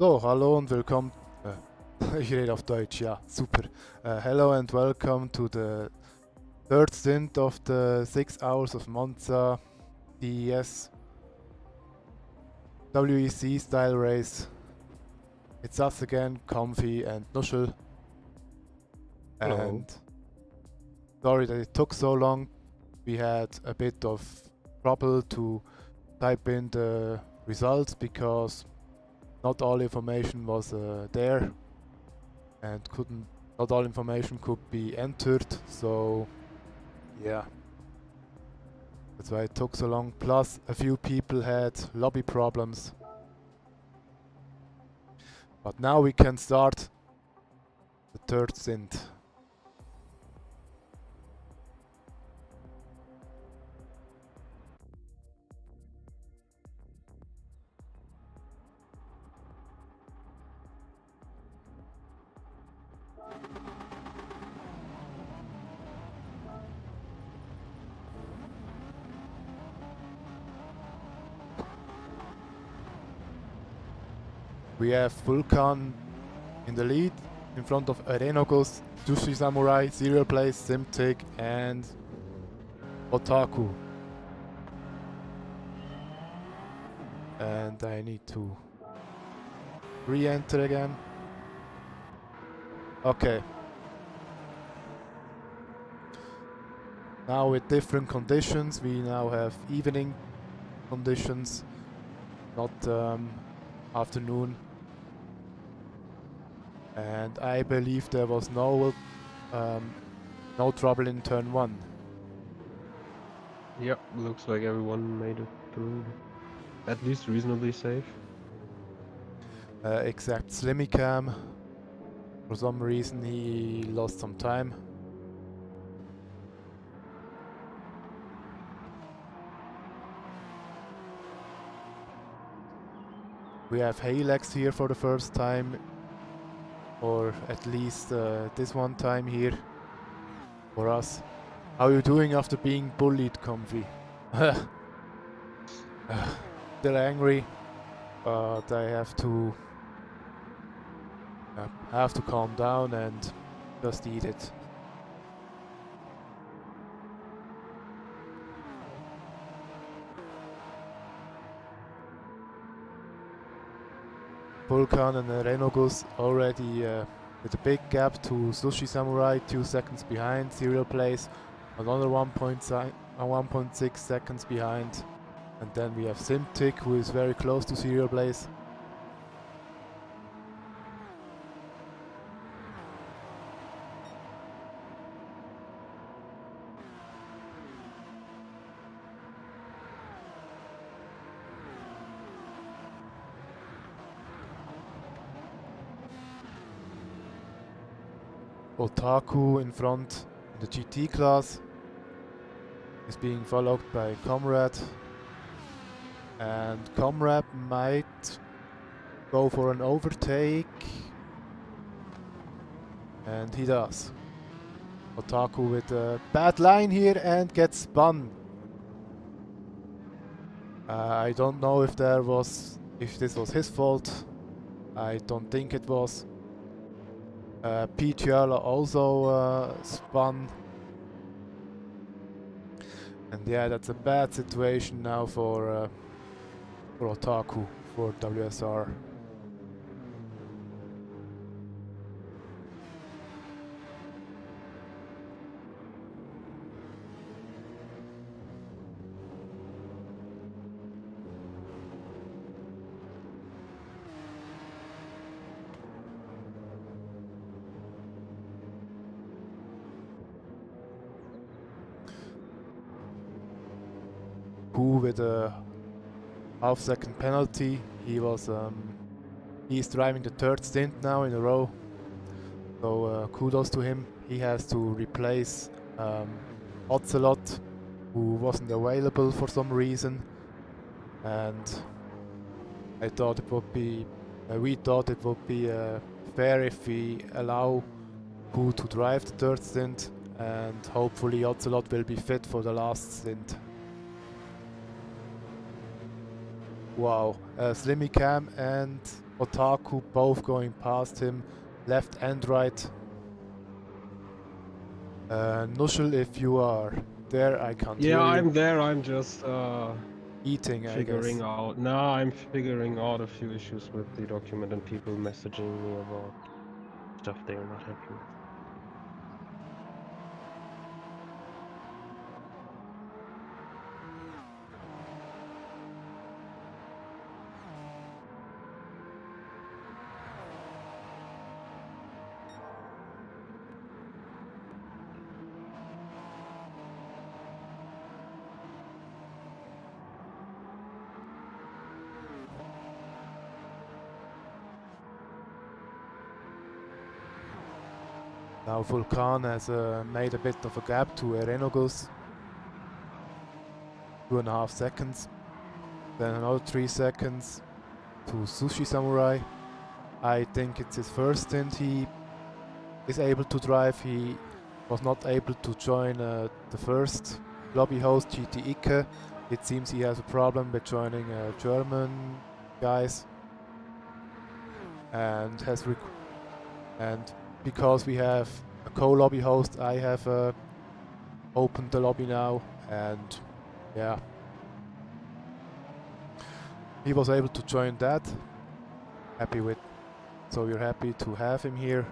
So, hallo und willkommen. Ich rede auf Deutsch, ja, super. Hello and welcome to the third stint of the 6 hours of Monza DES WEC style race. It's us again, Comfy and Nuschel. Hello. And sorry that it took so long. We had a bit of trouble to type in the results because not all information was there and not all information could be entered, so yeah, that's why it took so long. Plus a few people had lobby problems, but now we can start the third stint. We have Vulkan in the lead, in front of Arenogus, Sushi Samurai, Serial Place, Simtic and Otaku. And I need to re-enter again. Okay. Now with different conditions, we now have evening conditions, not afternoon. And I believe there was no trouble in turn 1. Yep, looks like everyone made it through. At least reasonably safe. Except Slimicam. For some reason he lost some time. We have Halex here for the first time, or at least this one time here for us. How are you doing after being bullied, Comfy? Still angry, but I have to calm down and just eat it. Vulkan and Renogus already with a big gap to Sushi Samurai, 2 seconds behind. Serial Place another 1.6 seconds behind. And then we have Simtic, who is very close to Serial Place. Otaku in front in the GT class is being followed by Comrade, and Comrade might go for an overtake, and he does. Otaku with a bad line here and gets spun. I don't know if this was his fault. I don't think it was. PTL also spun. And yeah, that's a bad situation now for Otaku, for WSR. Who with a half-second penalty. He's driving the third stint now in a row. So kudos to him. He has to replace Ocelot, who wasn't available for some reason. And we thought it would be fair if we allow Who to drive the third stint, and hopefully Ocelot will be fit for the last stint. Wow, Slimmy Cam and Otaku both going past him, left and right. Nushel, if you are there, I can't Yeah, hear you. I'm there. I'm just Eating, I figuring guess. out. Now I'm figuring out a few issues with the document and people messaging me about stuff they are not happy with. Now Vulcan has made a bit of a gap to Erenogus. 2.5 seconds. Then another 3 seconds to Sushi Samurai. I think it's his first stint he is able to drive. He was not able to join the first lobby host GT Ike. It seems he has a problem with joining German guys, and and because we have a co-lobby host, I have opened the lobby now, and yeah, he was able to join that. Happy with, so we're happy to have him here.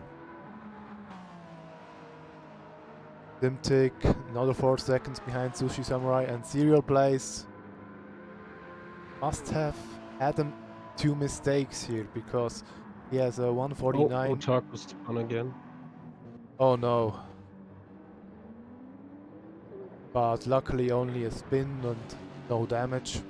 Dimtik, another 4 seconds behind Sushi Samurai, and Serial Blaze must have had 2 mistakes here because he has a Oh, 149. Otaku spun again. Oh no. But luckily only a spin and no damage.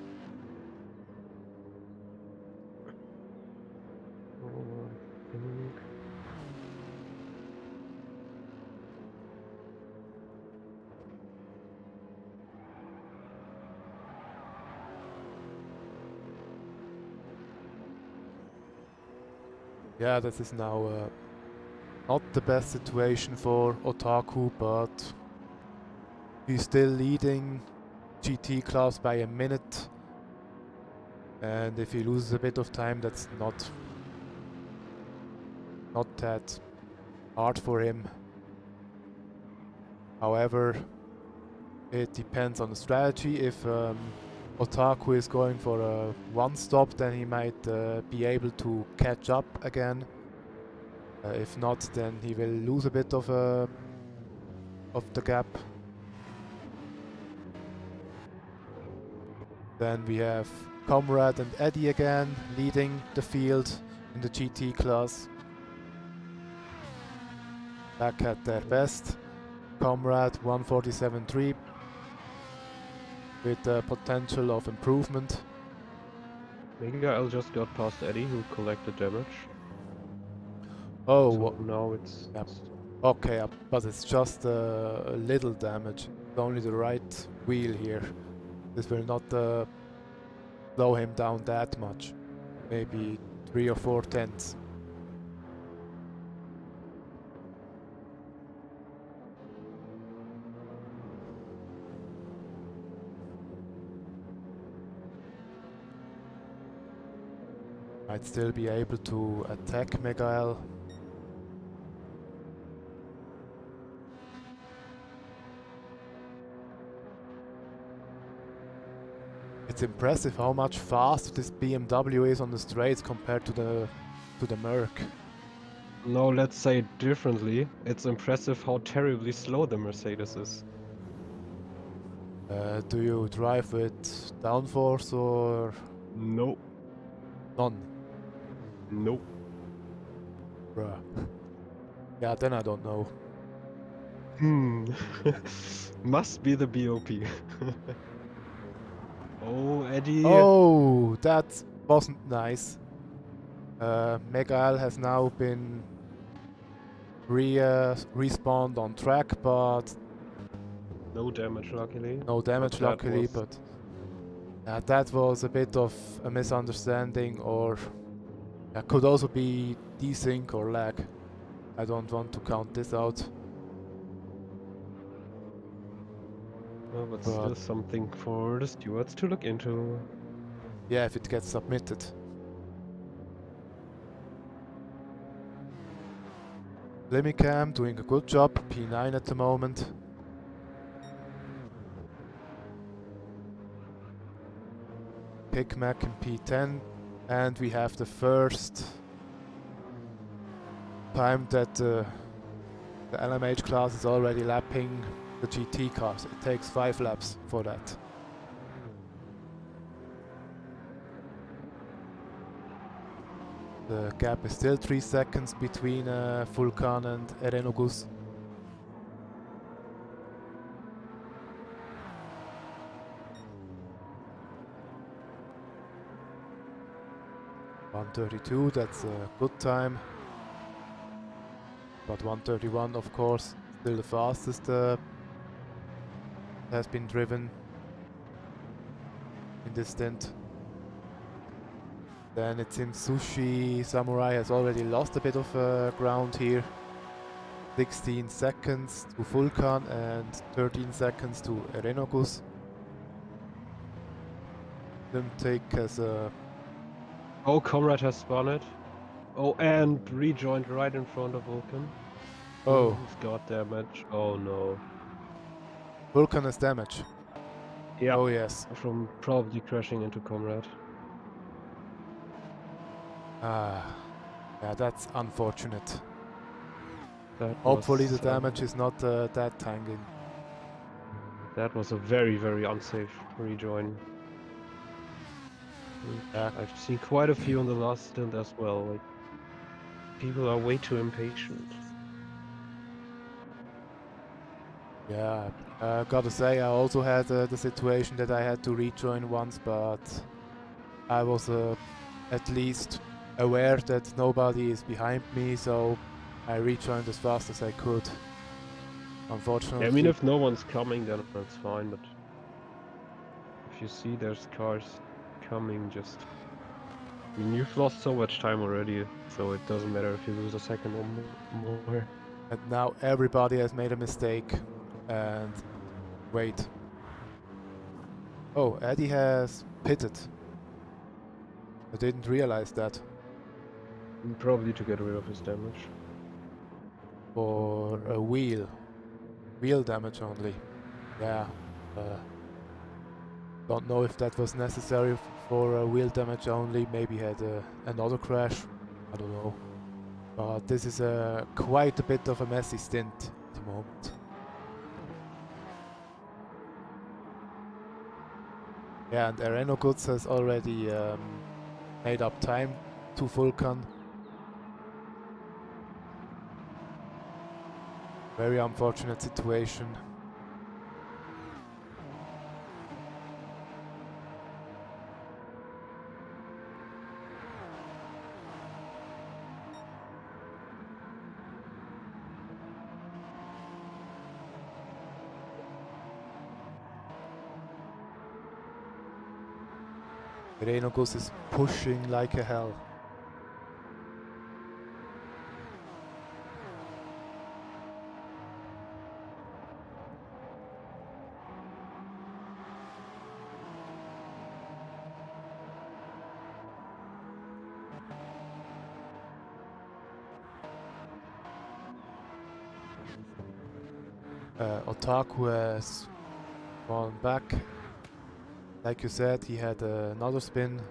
Yeah, this is now not the best situation for Otaku, but he's still leading GT class by a minute. And if he loses a bit of time, that's not that hard for him. However, it depends on the strategy. If Otaku is going for a one stop, then he might be able to catch up again. If not, then he will lose a bit of the gap. Then we have Comrade and Eddie again leading the field in the GT class. Back at their best. Comrade 147.3 with the potential of improvement. Miguel just got past Eddie, who collected damage. Oh, so now it's... Yep. Okay, but it's just a little damage. It's only the right wheel here. This will not slow him down that much. Maybe 3 or 4 tenths. Might still be able to attack Miguel. It's impressive how much faster this BMW is on the straights compared to the Merc. No, let's say it differently. It's impressive how terribly slow the Mercedes is. Do you drive with downforce or Nope. none? Nope. Bruh. Yeah, then I don't know. Must be the BOP. Oh, Eddie. Oh, that wasn't nice. Miguel has now been respawned on track, but No damage, luckily. no damage, luckily. But that was a bit of a misunderstanding, or could also be desync or lag. I don't want to count this out. But still something for the stewards to look into. Yeah, if it gets submitted. Limicam doing a good job, P9 at the moment. Pickmack in P10, and we have the first time that the LMH class is already lapping the GT cars. It takes 5 laps for that. The gap is still 3 seconds between Vulcan and Erenogus. .132, that's a good time. But 131, of course, still the fastest has been driven in this stint. Then it seems Sushi Samurai has already lost a bit of ground here. 16 seconds to Vulcan and 13 seconds to Erenogus. Limtake has a... Oh, Comrade has spun it. Oh, and rejoined right in front of Vulcan. Oh, He's got damage. Oh no. Vulcan has damage. Yeah. Oh yes. From probably crashing into Comrade. Ah, yeah, that's unfortunate. That Hopefully the was, damage is not that tanking. that was a very, very unsafe rejoin. Yeah. I've seen quite a few on the last stint as well. Like, people are way too impatient. Yeah, gotta say, I also had the situation that I had to rejoin once, but I was at least aware that nobody is behind me, so I rejoined as fast as I could. Unfortunately, Yeah, I mean, if no one's coming, then that's fine, but if you see there's cars coming, just... I mean, you've lost so much time already, so it doesn't matter if you lose a second or more. and now everybody has made a mistake. And wait. Oh, Eddie has pitted. I didn't realize that. Probably to get rid of his damage. For a wheel. Wheel damage only. Yeah. Don't know if that was necessary for wheel damage only. Maybe had another crash. I don't know. But this is quite a bit of a messy stint at the moment. Yeah, and Erenogus has already made up time to Vulcan. Very unfortunate situation. Erenogus is pushing like a hell. Otaku has gone back. Like you said, he had another spin.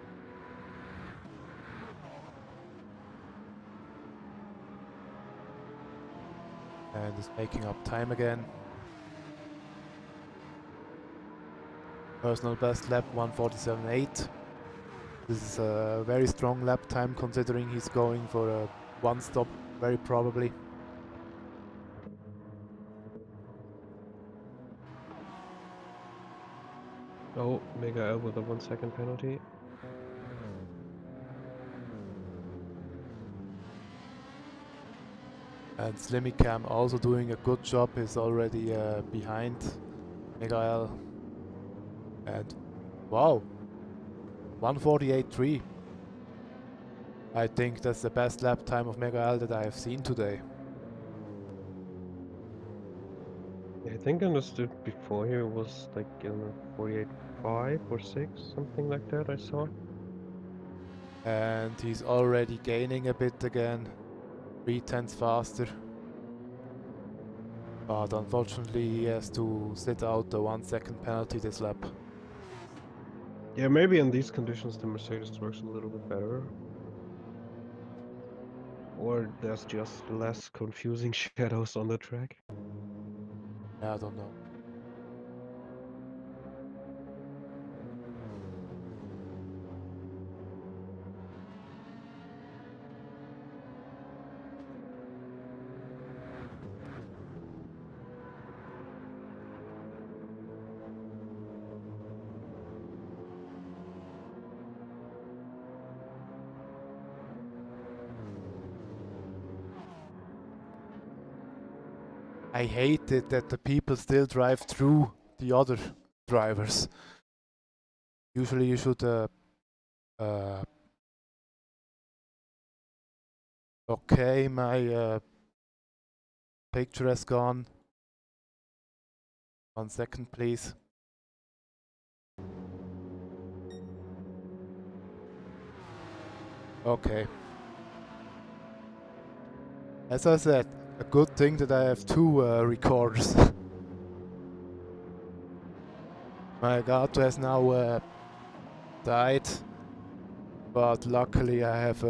And is making up time again. Personal best lap 1:47.8. This is a very strong lap time considering he's going for a one stop very probably. Oh, Mega L with a 1 second penalty. And Slimicam also doing a good job, is already behind Miguel. And wow, 1:48.3. I think that's the best lap time of Miguel that I have seen today. Yeah, I think in the stint before here was like in 48.5 or 6, something like that I saw. And he's already gaining a bit again, 3/10 faster. But unfortunately he has to sit out the 1 second penalty this lap. Yeah, maybe in these conditions the Mercedes works a little bit better. Or there's just less confusing shadows on the track. Yeah, I don't know. I hate it that the people still drive through the other drivers. Usually you should okay, my picture has gone. 1 second please. Okay. As I said, a good thing that I have two recorders. My Elgato has now died, but luckily I have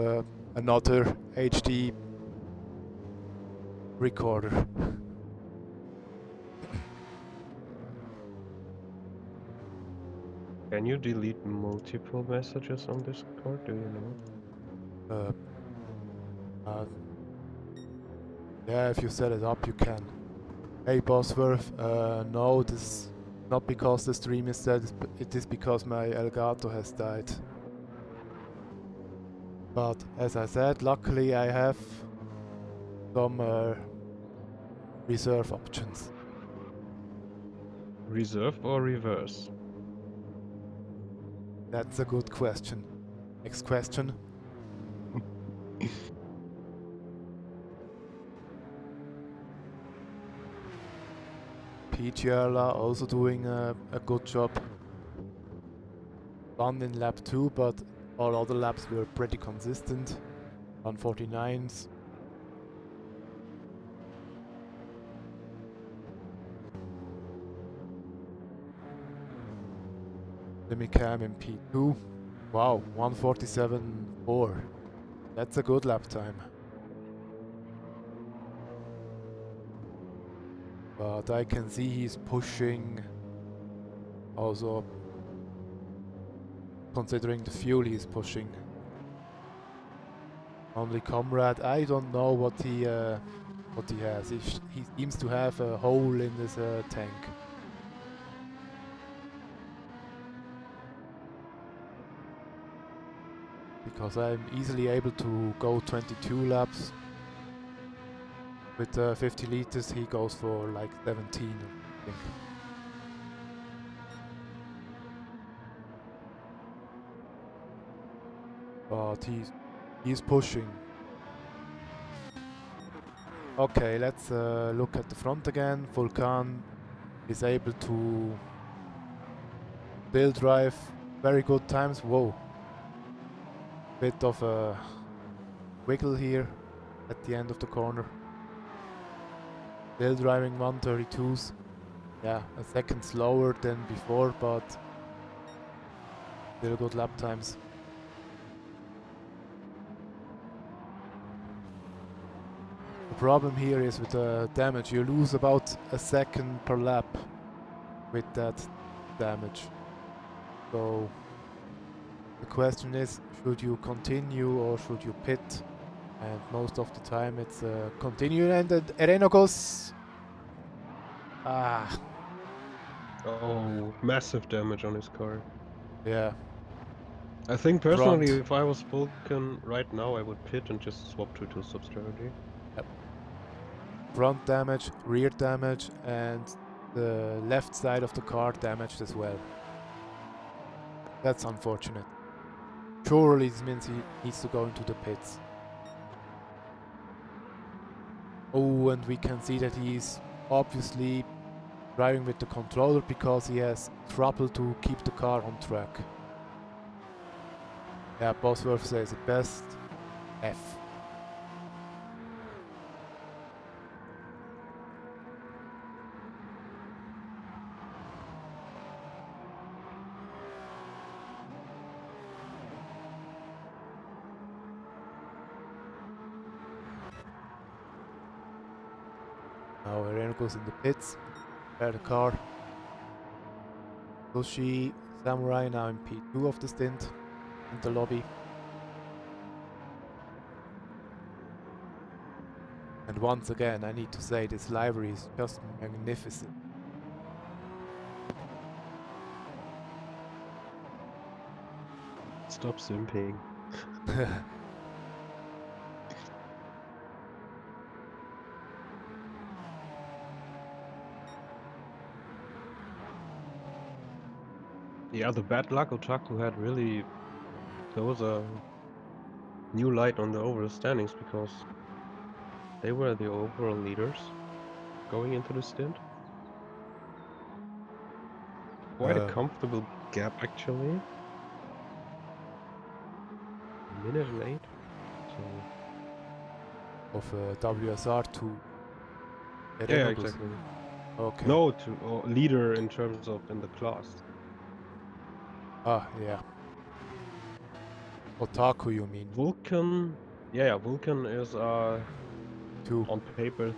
another HD recorder. Can you delete multiple messages on Discord? Do you know? Yeah, if you set it up, you can. Hey, Bosworth, no, this is not because the stream is dead, it is because my Elgato has died. But as I said, luckily I have some reserve options. Reserve or reverse? That's a good question. Next question. PGRLA also doing a good job. One in lap 2, but all other laps were pretty consistent. 149s. Limicam in P2. Wow, 147.4. That's a good lap time. But I can see he's pushing also, considering the fuel he's pushing. Only Comrade, I don't know what he has. He seems to have a hole in his tank. Because I'm easily able to go 22 laps. With 50 liters he goes for like 17 I think. But he's pushing. Okay, let's look at the front again. Vulcan is able to still drive very good times. Whoa. Bit of a wiggle here at the end of the corner. Still driving 132s. Yeah, a second slower than before, but still good lap times. The problem here is with the damage. You lose about a second per lap with that damage. So the question is, should you continue or should you pit? And most of the time it's continue, and Ereno goes... Ah. Oh, massive damage on his car. Yeah. I think personally, Front. if I was Vulcan right now, I would pit and just swap to two-stop strategy. Yep. Front damage, rear damage, and the left side of the car damaged as well. That's unfortunate. Surely this means he needs to go into the pits. Oh, and we can see that he's obviously driving with the controller because he has trouble to keep the car on track. Yeah, Bosworth says it best. F. Now Irene goes in the pits. Prepare the car. Sushi Samurai now in P2 of the stint in the lobby. And once again, I need to say this livery is just magnificent. Stop simping. Yeah, the bad luck Otaku had really throws a new light on the overall standings because they were the overall leaders going into the stint. Quite a comfortable gap actually. A minute late. So of WSR to yeah, Erenoglu. exactly. Okay. No, to leader in terms of in the class. Ah, yeah. Otaku, you mean? Vulcan, yeah, Vulcan is 2. on paper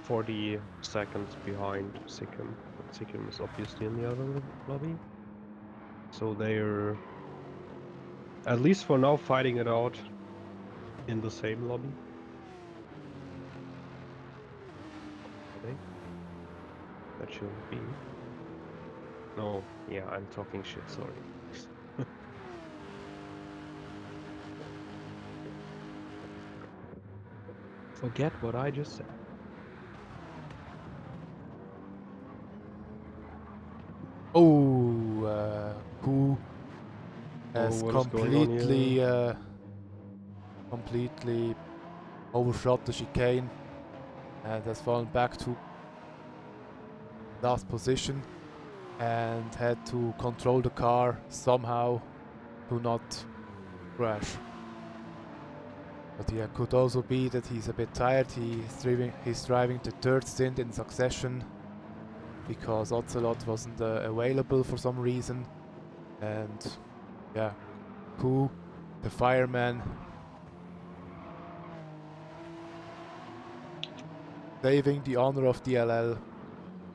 40 seconds behind Sikkim, but Sikkim is obviously in the other lobby. So they're at least for now fighting it out in the same lobby. Are they? That shouldn't be. No, yeah, I'm talking shit, sorry. Forget what I just said. Oh, who has What is going on here? completely overshot the chicane and has fallen back to last position and had to control the car somehow to not crash. But yeah, could also be that he's a bit tired. He's driving the third stint in succession because Ocelot wasn't available for some reason. And yeah, Ku, the fireman, saving the honor of DLL.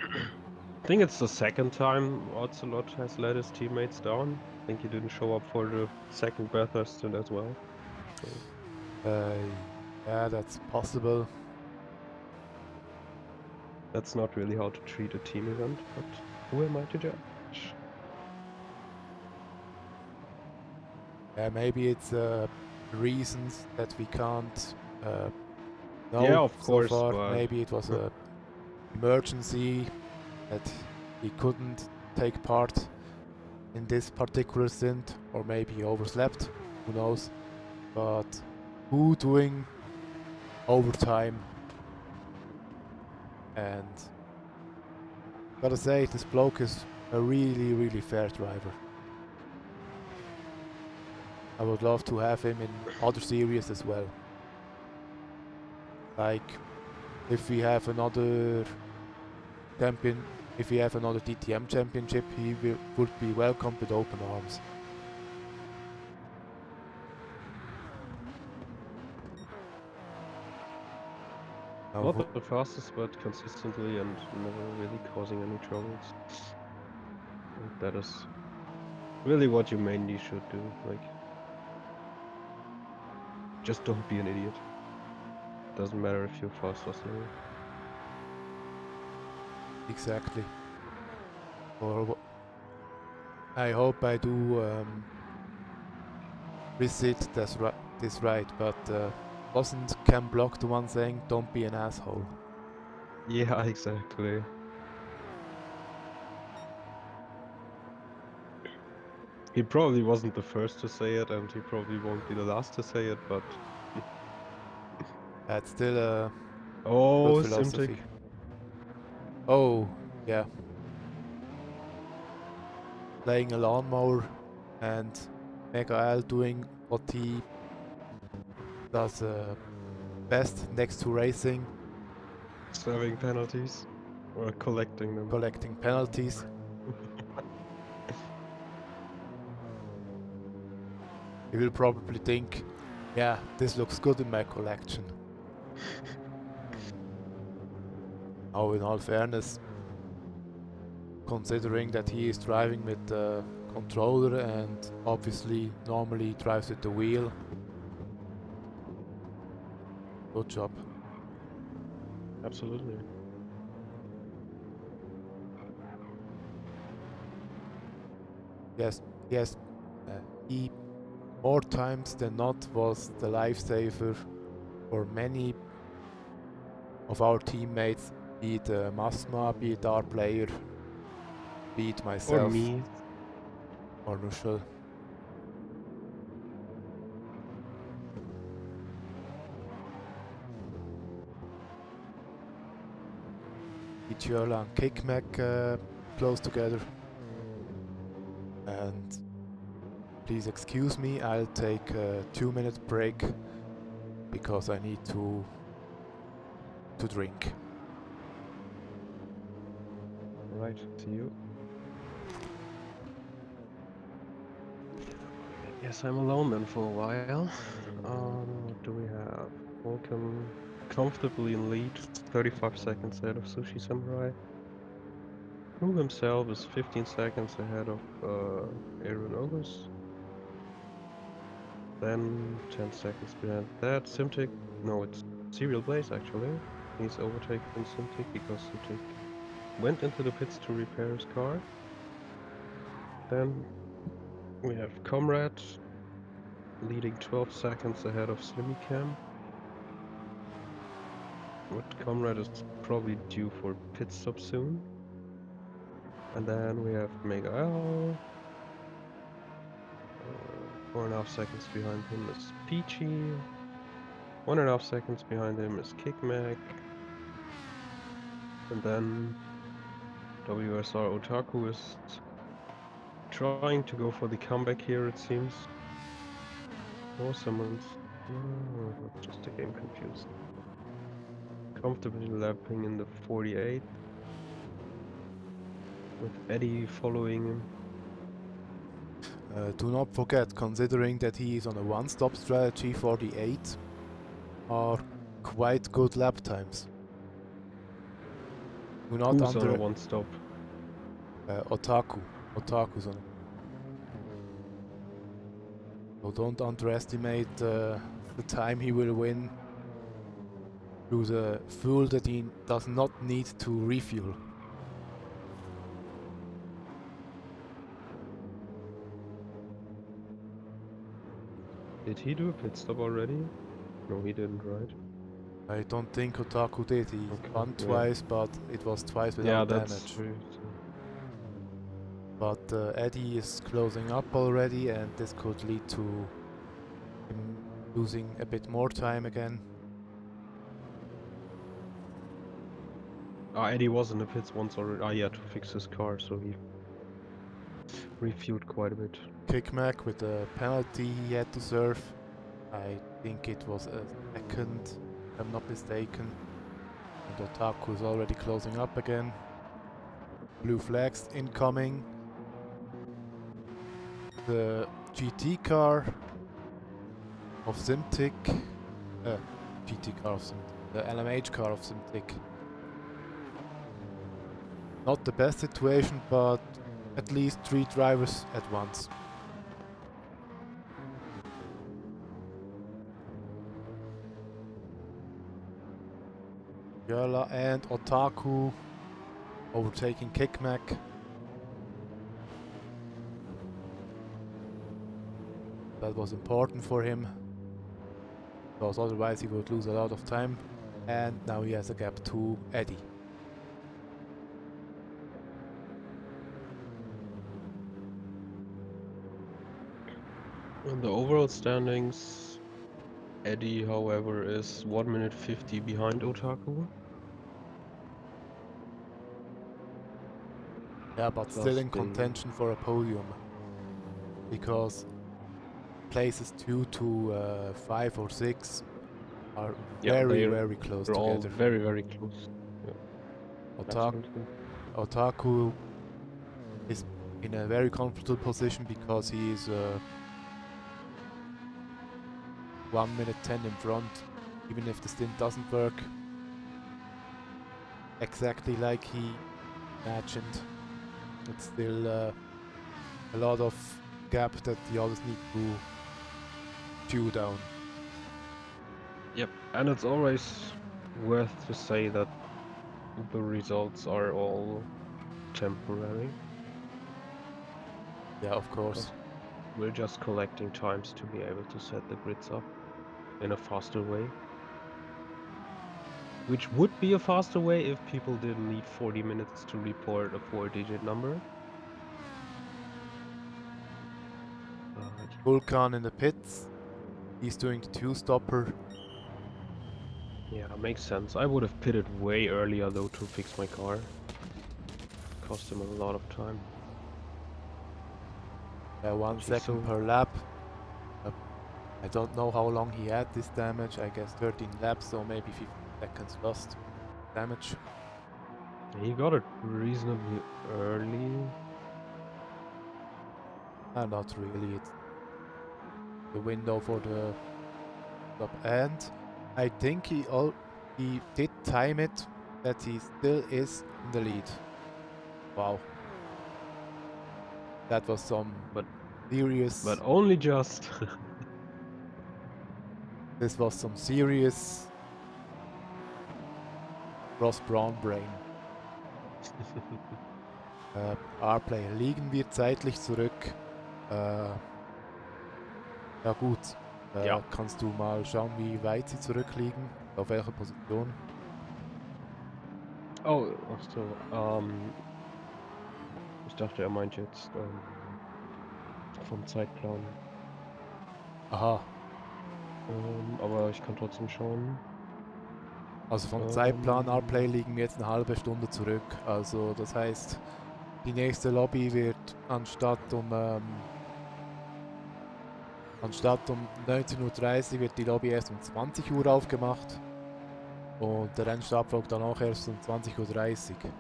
I think it's the second time Ocelot has let his teammates down. I think he didn't show up for the second Bathurst stint as well. So Yeah, that's possible. that's not really how to treat a team event, but who am I to judge? Yeah, maybe it's reasons that we can't know Yeah, of so course, far. but Maybe it was a emergency that he couldn't take part in this particular stint, or maybe he overslept. Who knows? But who doing overtime? And gotta say, this bloke is a really, really fair driver. I would love to have him in other series as well. Like, if we have another champion, if we have another DTM championship, he would be welcomed with open arms. not the fastest, but consistently and never really causing any troubles. And that is really what you mainly should do. Like, just don't be an idiot. Doesn't matter if you're fast or slow. Exactly. Or I hope I do visit this right, but wasn't Cam Block the one saying don't be an asshole? Yeah, exactly. He probably wasn't the first to say it, and he probably won't be the last to say it, but... That's still a good Oh, Simtic. philosophy. Oh, yeah. Playing a lawnmower and Mega L doing what he does best next to racing, Serving penalties or collecting them. collecting penalties. He will probably think, yeah, this looks good in my collection. Now, in all fairness, considering that he is driving with the controller and obviously normally drives with the wheel, good job. Absolutely. Yes, he more times than not was the lifesaver for many of our teammates, be it Masma, be it our player, be it myself, Or me. or Nushel. Itiola and Kickmack close together. And please excuse me, I'll take a 2-minute break because I need to drink. Right, see you. Yes, I'm alone then for a while. What do we have? Welcome comfortably in lead, 35 seconds ahead of Sushi Samurai. Who himself is 15 seconds ahead of Aaron Ogus. Then 10 seconds behind that. Simtic, no, it's Serial Blaze actually. He's overtaken Simtic because Simtic went into the pits to repair his car. Then we have Comrade leading 12 seconds ahead of Slimicam. But Comrade is probably due for pit stop soon. And then we have Mega L. 4.5 seconds behind him is Peachy. 1.5 seconds behind him is Kickmack. And then WSR Otaku is trying to go for the comeback here, it seems. Or someone's... just the game confused. Comfortably lapping in the 48. With Eddie following him. Do not forget, considering that he is on a one-stop strategy, 48 are quite good lap times. Do not Who's on a one stop? Otaku. Otaku's on. So don't underestimate the time he will win through the fuel that he does not need to refuel. Did he do a pit stop already? No, he didn't, right? I don't think Otaku did. He won twice, but it was twice without damage. True. But Eddie is closing up already, and this could lead to him losing a bit more time again. Eddie was in the pits once already. He had to fix his car, so he refueled quite a bit. Kickmack with a penalty he had to serve. I think it was a second, if I'm not mistaken. And Otaku is already closing up again. Blue flags incoming. The GT car of Simtic. GT car of Simtic. The LMH car of Simtic. Not the best situation, but at least 3 drivers at once. Yerla and Otaku overtaking Kickmack. That was important for him, because otherwise he would lose a lot of time. And now he has a gap to Eddie. In the overall standings, Eddie, however, is 1 minute 50 behind Otaku. Yeah, but still in contention for a podium. Because places 2 to 5 or 6 are Yeah, very close they're all together. very close. Yeah, absolutely. Otaku is in a very comfortable position because he is 1 minute 10 in front, even if the stint doesn't work exactly like he imagined. It's still a lot of gap that the others need to chew down. Yep, and it's always worth to say that the results are all temporary. Yeah, of course. We're just collecting times to be able to set the grids up in a faster way. Which would be a faster way if people didn't need 40 minutes to report a 4-digit number. But Vulcan in the pits. He's doing the 2-stopper. yeah, makes sense. I would have pitted way earlier though to fix my car. Cost him a lot of time. 1 second per lap. I don't know how long he had this damage. I guess 13 laps, so maybe 15 seconds lost damage. He got it reasonably early. Not really. It's the window for the top end. I think he did time it that he still is in the lead. Wow. That was some serious. But only just. This was some serious Ross Brown brain. R-Player, liegen wir zeitlich zurück? Ja gut. Ja. Kannst du mal schauen, wie weit sie zurückliegen? Auf welcher Position? Oh, ach so. Ich dachte, er meint jetzt vom Zeitplan. Aha. Aber ich kann trotzdem schauen. Also vom Zeitplan R-Play liegen wir jetzt eine halbe Stunde zurück. Also das heißt, die nächste Lobby wird anstatt um 19:30 Uhr wird die Lobby erst um 20 Uhr aufgemacht. Und der Rennstart folgt dann auch erst um 20:30 Uhr.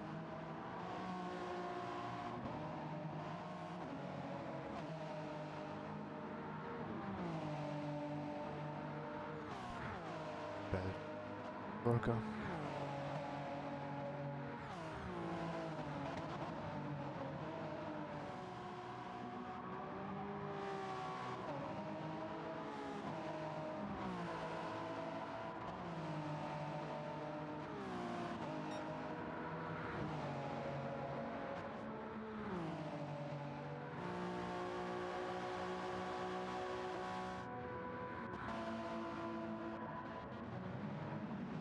Worker.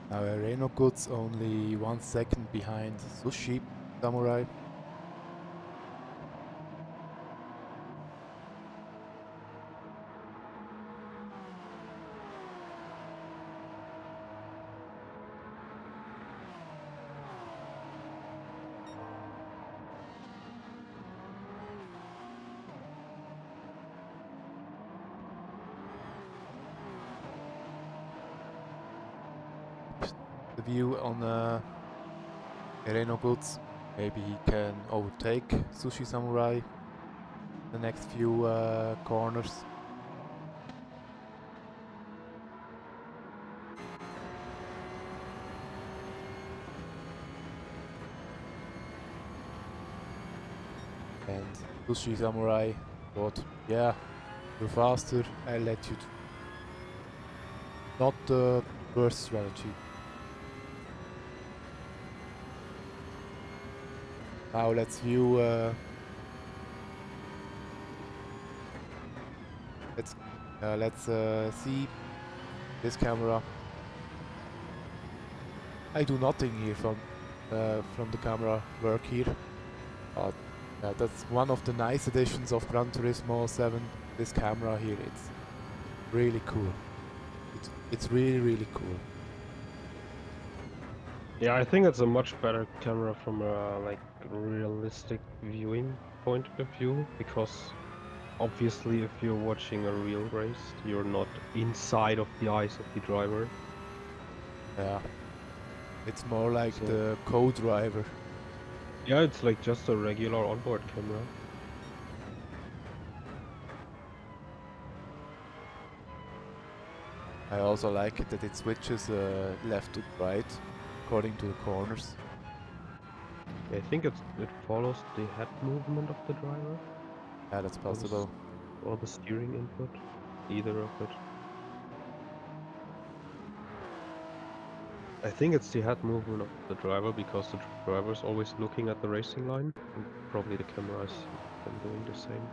Now Areno Goods only 1 second behind Sushi Samurai. The view on Areno Goods. Maybe he can overtake Sushi Samurai the next few corners. And Sushi Samurai thought, yeah, you're faster, I'll let you. Not the worst strategy. Now let's view. Let's see this camera. I do nothing here from the camera work here. But that's one of the nice additions of Gran Turismo 7. This camera here, it's really cool. It's really cool. Yeah, I think it's a much better camera from a like realistic viewing point of view, because obviously, if you're watching a real race, you're not inside of the eyes of the driver. Yeah. It's more like So the co-driver. yeah, it's like just a regular onboard camera. I also like it that it switches left to right according to the corners. Yeah, I think it follows the head movement of the driver Yeah, that's or possible. or the steering input, either of it. I think it's the head movement of the driver because the driver is always looking at the racing line, and probably the camera is then doing the same.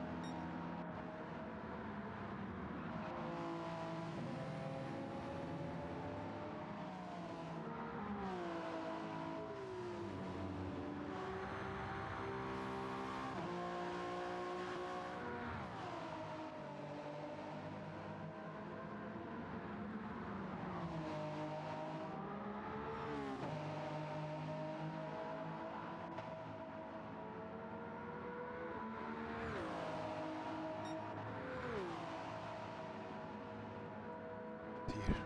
Here.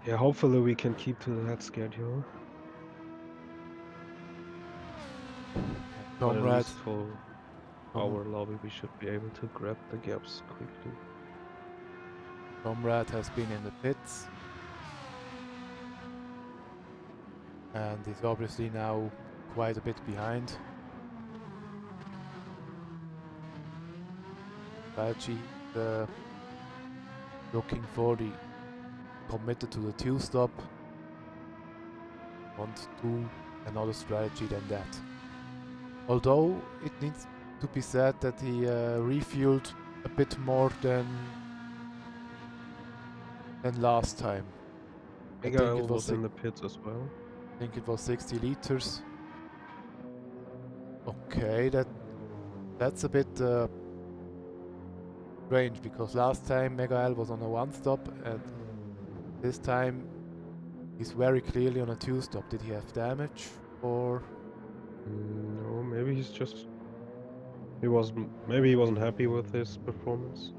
Yeah, hopefully we can keep to that schedule. But at Comrade, least for our lobby, we should be able to grab the gaps quickly. Comrade has been in the pits and is obviously now quite a bit behind. Strategy looking for the committed to the two-stop. Want to do another strategy than that. Although it needs to be said that he refueled a bit more than last time. Miguel was in the pits as well. I think it was 60 liters. Okay, that's a bit strange because last time Megael was on a one-stop and this time he's very clearly on a two-stop. Did he have damage or? No, maybe he's just maybe he wasn't happy with his performance.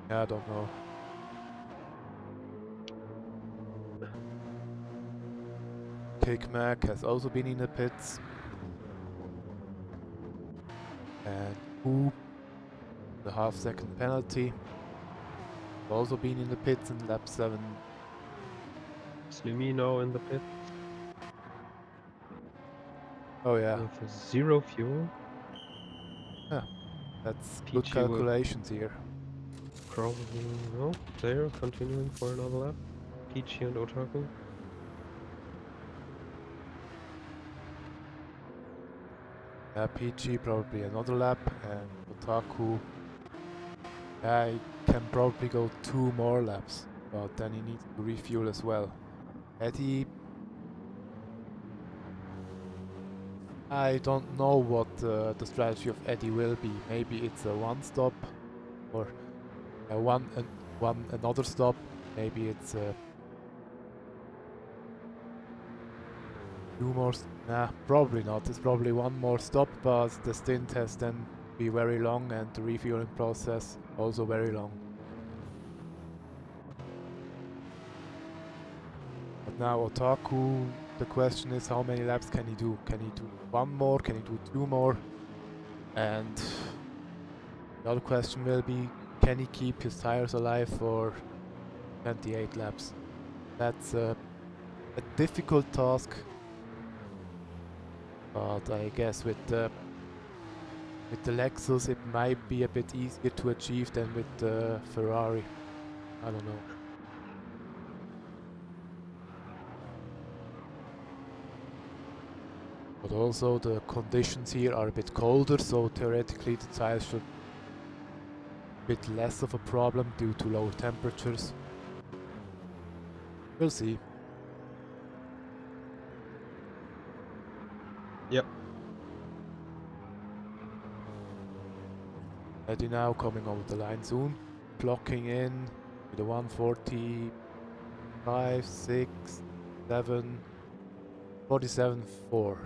Yeah, I don't know. Cake Mac has also been in the pits. And Who, the half-second penalty, also been in the pits in lap 7. Slimino in the pit Oh yeah, with 0 fuel. yeah, that's good Peachy with calculations here. probably no. They're continuing for another lap. Peachy and Otaku. Yeah, PG probably another lap, and Otaku, yeah, he can probably go 2 more laps, but then he needs to refuel as well. Eddie, I don't know what the strategy of Eddie will be. Maybe it's a one stop or another stop. Maybe it's two more. Nah, probably not. It's probably one more stop, but the stint has then be very long and the refueling process also very long. But now Otaku, the question is how many laps can he do? Can he do one more? Can he do 2 more? And the other question will be, can he keep his tires alive for 28 laps? That's a difficult task, but I guess with the Lexus it might be a bit easier to achieve than with the Ferrari. I don't know. But also the conditions here are a bit colder, so theoretically the tires should be a bit less of a problem due to low temperatures. We'll see. Yep. Eddie now coming over the line soon, clocking in with a 1:45, 6, 7. 47.4.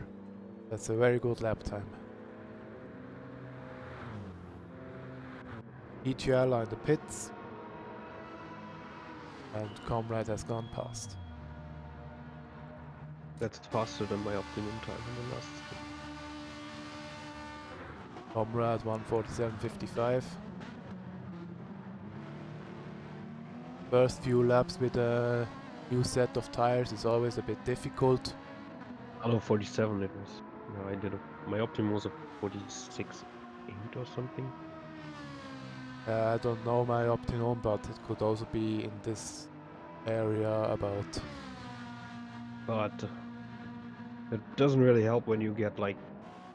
That's a very good lap time. ETL are in the pits. And Comrade has gone past. That's faster than my optimum time in the last stint. Comrade 1:47.55. First few laps with a new set of tires is always a bit difficult. I know 47 it was. No, I did my optimum was a 46.8 or something. I don't know my optimum, but it could also be in this area about. But it doesn't really help when you get like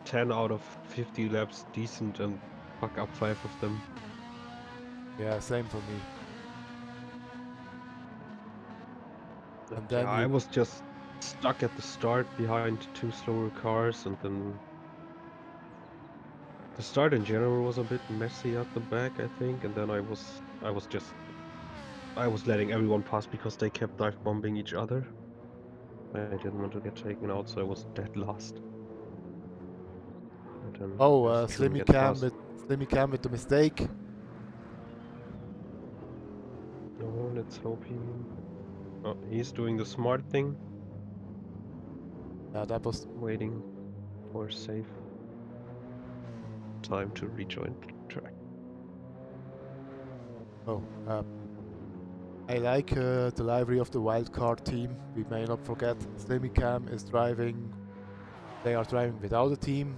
10 out of 50 laps decent and fuck up 5 of them. Yeah, same for me. And Yeah, then I was just stuck at the start behind 2 slower cars, and then the start in general was a bit messy at the back, I think, and then I was letting everyone pass because they kept dive bombing each other. I didn't want to get taken out, so I was dead last. And then just couldn't Slimmy get past. Cam with the mistake. Oh, let's hope he. Oh, he's doing the smart thing, Yeah, that was. waiting for a safe time to rejoin track. Oh, I like the livery of the wildcard team. We may not forget Slimmy Cam is driving. They are driving without a team.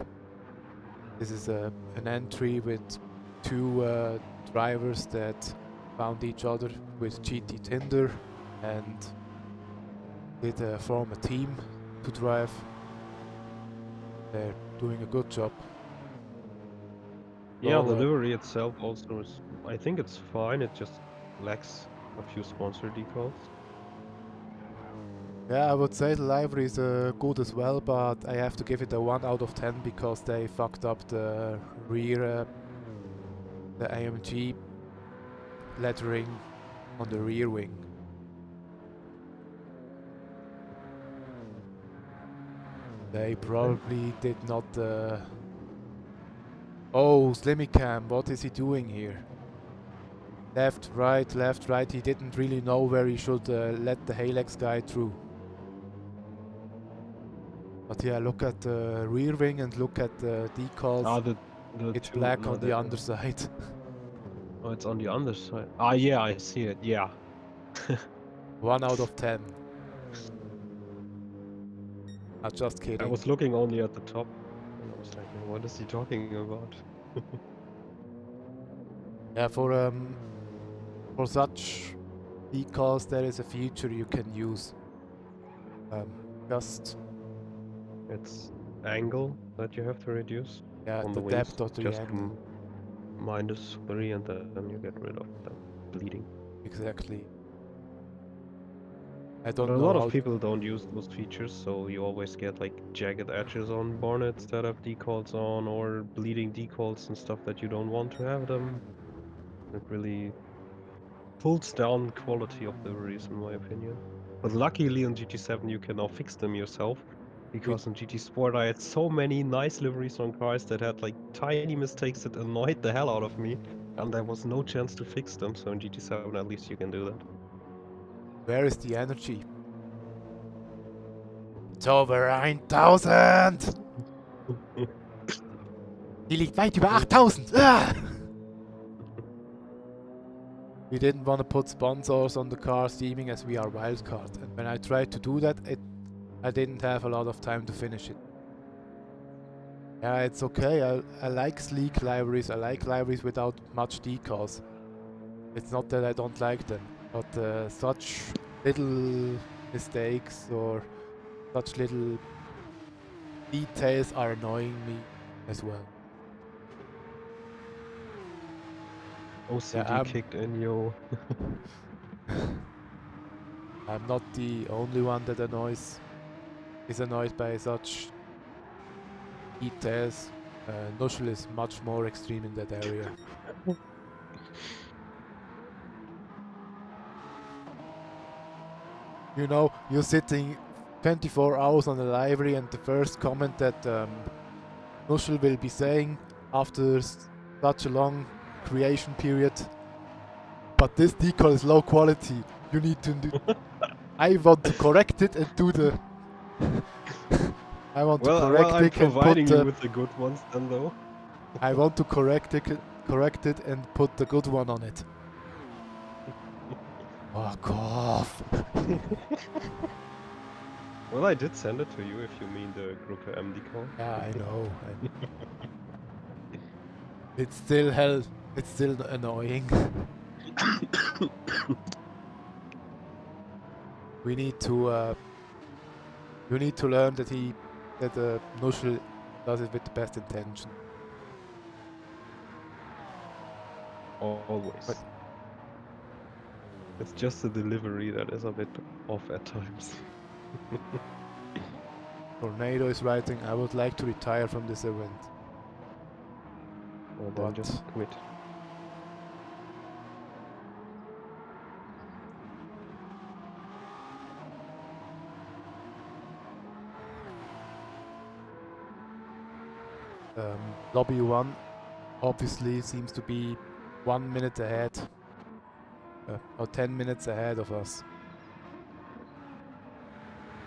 This is an entry with two drivers that found each other with GT Tinder and did form a team to drive. They're doing a good job. Yeah, the So, livery itself also is. I think it's fine. It just lacks a few sponsor decals. yeah, I would say the livery is good as well, but I have to give it a 1 out of 10 because they fucked up the rear, the AMG lettering on the rear wing. They probably did not. Oh, Slimmy Cam, what is he doing here? Left, right. He didn't really know where he should let the Halex guy through. But yeah, look at the rear wing and look at the decals. Ah, the It's two. black No, on the underside. oh, it's on the underside. Ah, yeah, I see it. Yeah. 1 out of 10. I'm just I kidding. was looking only at the top, and I was like, "What is he talking about?" Yeah, for such decals there is a feature you can use. Just It's angle that you have to reduce yeah, on the the wings, depth of the just angle. -3, and then you get rid of the bleeding. Exactly. I But don't a know lot of how. people don't use those features, so you always get like jagged edges on bonnets that have decals on, or bleeding decals and stuff that you don't want to have them. It really pulls down quality of liveries, in my opinion. But luckily on GT7 you can now fix them yourself, We, because in GT Sport I had so many nice liveries on cars that had like tiny mistakes that annoyed the hell out of me, and there was no chance to fix them. So in GT7 at least you can do that. where is the energy? It's over 1000! Die liegt weit über 8000! Ah! We didn't want to put sponsors on the car seeming as we are wildcard, and when I tried to do that, I didn't have a lot of time to finish it. Yeah, it's okay. I like sleek liveries. I like liveries without much decals. It's not that I don't like them, but such little mistakes or such little details are annoying me as well. OCD Yeah, kicked in, yo. I'm not the only one that is annoyed by such details. Nushel is much more extreme in that area. You know, you're sitting 24 hours on the library, and the first comment that Nuschel will be saying after such a long creation period. But this decal is low quality. You need to do. I want to correct it and do the. I want to correct I'm it and put providing you the. with the good ones then, though. I want to correct it and put the good one on it. Fuck off. Well, I did send it to you if you mean the Gruppe M decal. Yeah, I know. It's still hell. It's still annoying. We need to. You need to learn that Nuschel does it with the best intention. Always. But it's just the delivery that is a bit off at times. Tornado is writing, I would like to retire from this event. Well, then What? just quit. Lobby 1 obviously seems to be 1 minute ahead. Or 10 minutes ahead of us.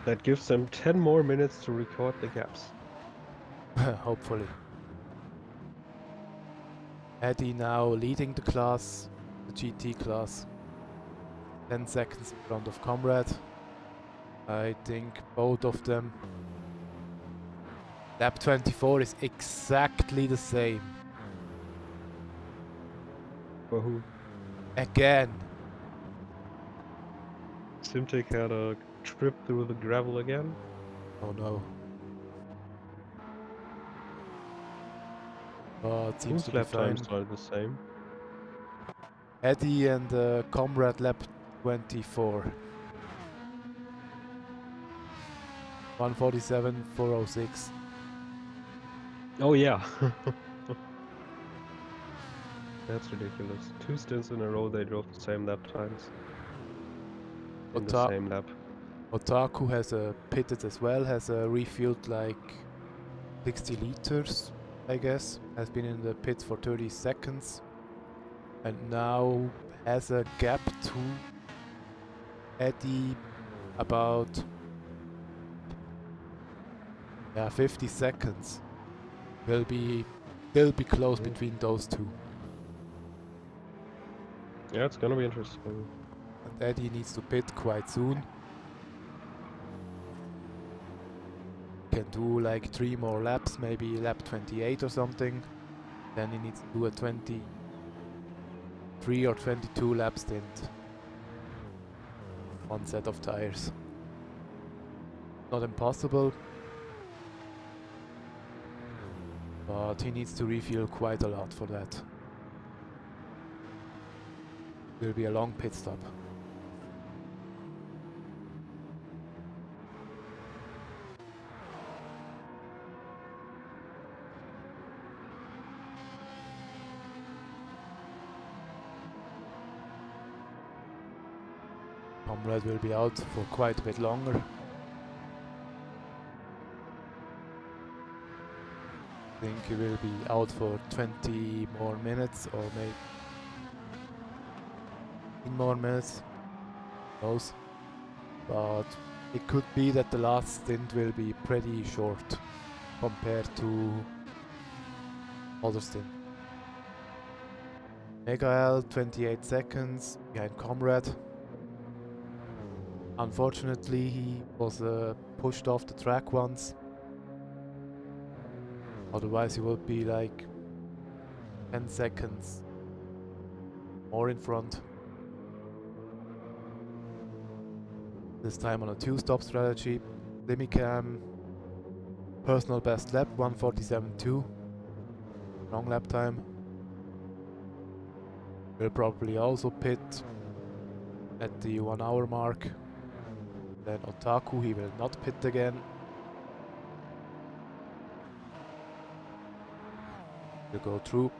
That gives them 10 more minutes to record the gaps. Hopefully. Eddie now leading the class, the GT class. 10 seconds in front of Comrade. I think both of them. Lap 24 is exactly the same. For who? Again. Simtek had a trip through the gravel again? Oh no. Oh, it seems Whose to be lap fine. times are the same? Eddie and Comrade lap 24. 1:47.406. Oh yeah. That's ridiculous. 2 stints in a row they drove the same lap times. In the same lap. Otaku has pitted as well, has refueled like 60 liters, I guess. Has been in the pit for 30 seconds. And now has a gap to Eddie about 50 seconds. Will be close between those two. Yeah, it's gonna be interesting. And Eddie needs to pit quite soon. Can do like 3 more laps, maybe lap 28 or something. Then he needs to do a 23 or 22 lap stint. 1 set of tires. Not impossible. But he needs to refuel quite a lot for that. Will be a long pit stop. Comrade will be out for quite a bit longer. I think he will be out for 20 more minutes or maybe 10 more minutes. Who knows? But it could be that the last stint will be pretty short compared to other stints. Megael 28 seconds behind Comrade. Unfortunately, he was pushed off the track once. Otherwise, he would be like 10 seconds more in front. This time on a 2-stop strategy. Limicam, personal best lap, 1:47.2. Long lap time. Will probably also pit at the 1 hour mark. Then Otaku, he will not pit again. He'll go through.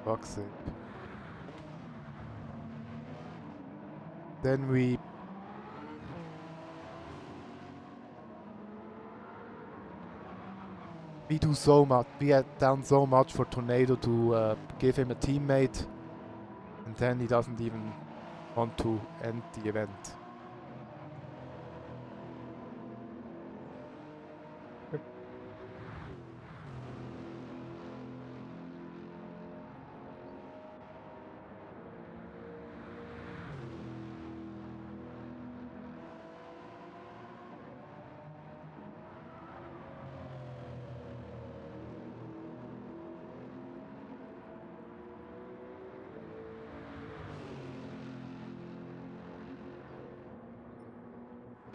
Fuck's sake. Then we do so much. We had done so much for Tornado to give him a teammate, and then he doesn't even want to end the event.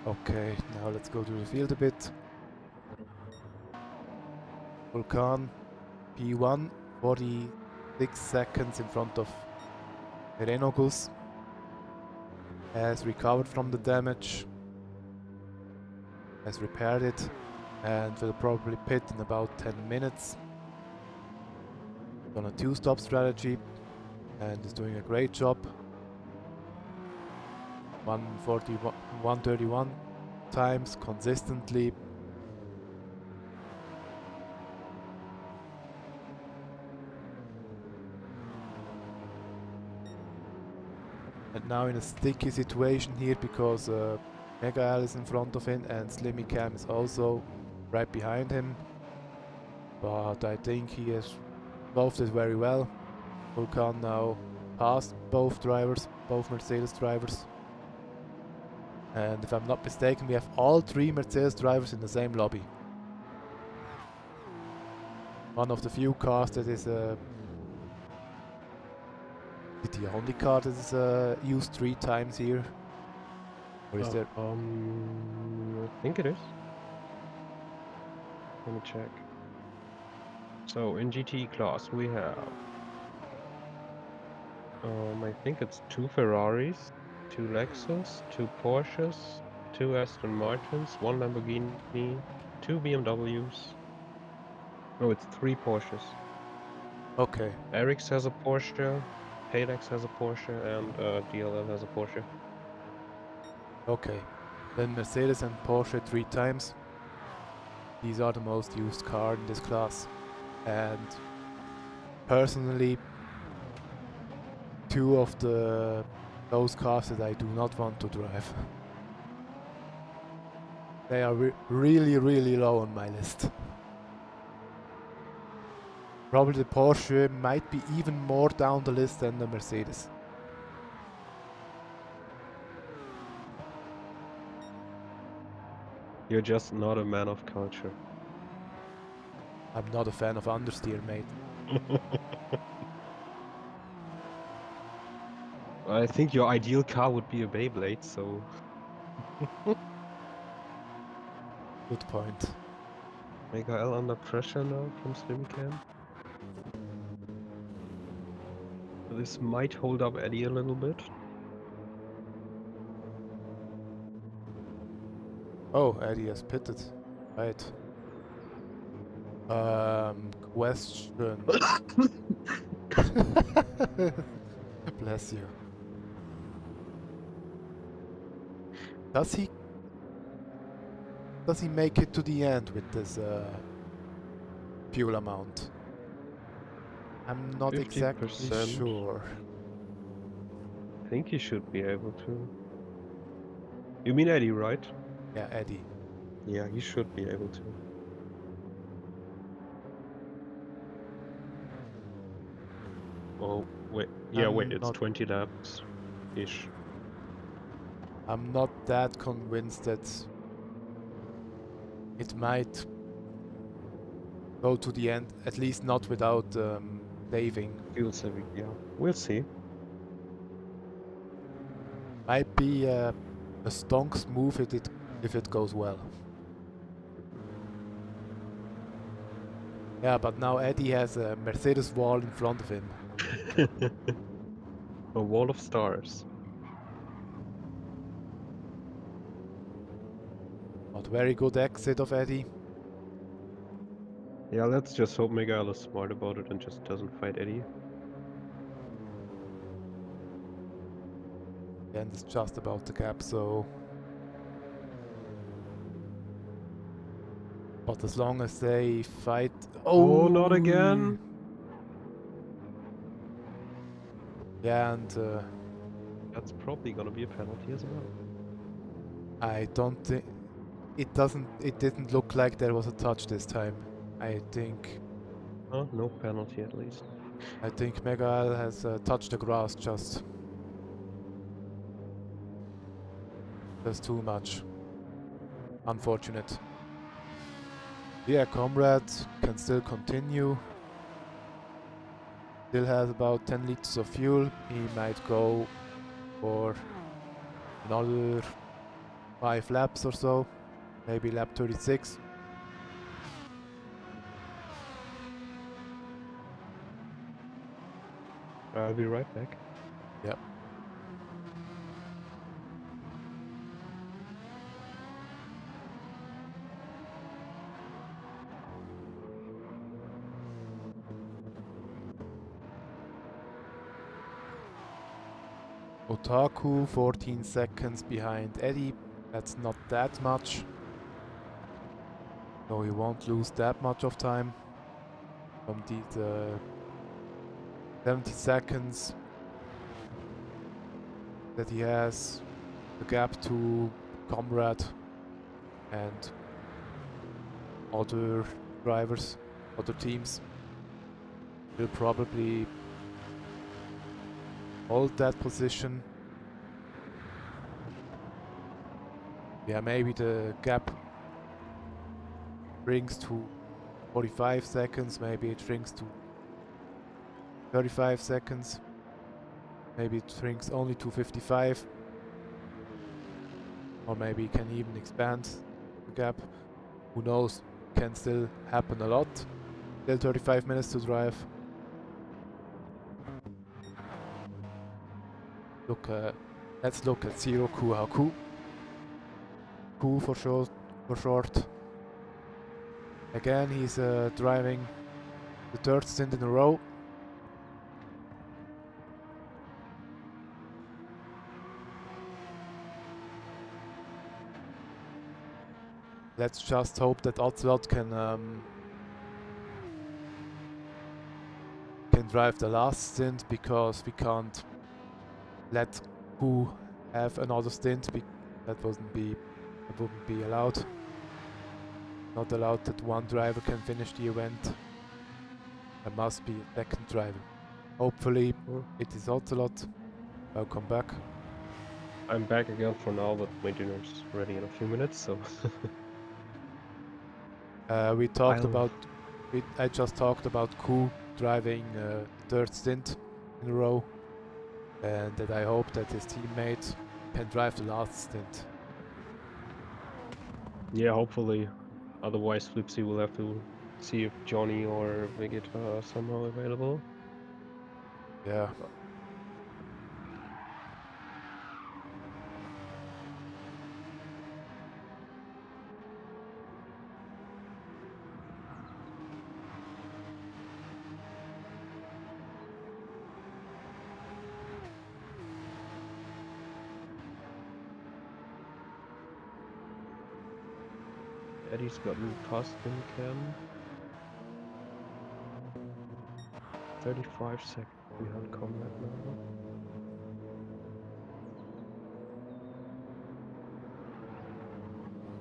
Okay, now let's go to the field a bit. Vulcan P1, 46 seconds in front of Renogus. Has recovered from the damage, has repaired it, and will probably pit in about 10 minutes. On a 2-stop strategy, and is doing a great job. 131 times consistently. And now in a sticky situation here because Mega L is in front of him and Slimmy Cam is also right behind him. But I think he has solved it very well. Vulcan now passed both drivers, both Mercedes drivers. And if I'm not mistaken, we have all 3 Mercedes drivers in the same lobby. One of the few cars that is the only car that is used 3 times here. Or is there? I think it is. Let me check. So in GT class we have I think it's 2 Ferraris, 2 Lexus, 2 Porsches, 2 Aston Martins, 1 Lamborghini, 2 BMWs. No, it's 3 Porsches. Okay. Eric's has a Porsche, Palex has a Porsche, and DLL has a Porsche. Okay. Then Mercedes and Porsche 3 times. These are the most used cars in this class. And personally, 2 of those cars that I do not want to drive. They are really low on my list. Probably the Porsche might be even more down the list than the Mercedes. You're just not a man of culture. I'm not a fan of understeer, mate. I think your ideal car would be a Beyblade, so... Good point. Mega L under pressure now from Slimcam. This might hold up Eddie a little bit. Oh, Eddie has pitted. Right. Question. Bless you. Does he make it to the end with this fuel amount? I'm not 50%. exactly sure. I think he should be able to. You mean Eddie, right? Yeah, Eddie. Yeah, he should be able to. Oh, wait. Yeah, wait, it's 20 laps-ish. I'm not that convinced that it might go to the end, at least not without saving. Fuel saving, yeah. We'll see. Might be a stonks move if it goes well. Yeah, but now Eddie has a Mercedes wall in front of him. A wall of stars. Not very good exit of Eddie. Yeah, let's just hope Miguel is smart about it and just doesn't fight Eddie. and it's just about the gap, so... But as long as they fight... Oh, not again! Yeah, and That's probably gonna be a penalty as well. I don't think... It didn't look like there was a touch this time. I think No penalty at least. Megael has touched the grass just too much. Unfortunate. Yeah, Comrade can still continue. Still has about 10 liters of fuel. He might go for another 5 laps or so. Maybe lap 36. I'll be right back. Yep. Otaku 14 seconds behind Eddie. That's not that much. So he won't lose that much of time from these 70 seconds that he has. The gap to Comrade and other drivers, other teams will probably hold that position. Yeah, maybe the gap brings to 45 seconds, maybe it shrinks to 35 seconds, maybe it shrinks only to 55, or maybe it can even expand the gap. Who knows? Can still happen a lot. Still 35 minutes to drive. Let's look at Zero Kuhaku. Ku for short. Again, he's driving the third stint in a row. Let's just hope that Ocelot can drive the last stint, because we can't let Ku have another stint. That wouldn't be allowed. Not allowed that one driver can finish the event. There must be a second driver. Hopefully it is Ocelot. Welcome back. I'm back again for now, but my dinner's ready in a few minutes, so... We talked about... I just talked about Ku driving third stint in a row, and that I hope that his teammate can drive the last stint. Yeah, hopefully. Otherwise, Flipsy will have to see if Johnny or Vegeta are somehow available. Yeah. Eddie's got new custom cam. 35 seconds behind Combat now.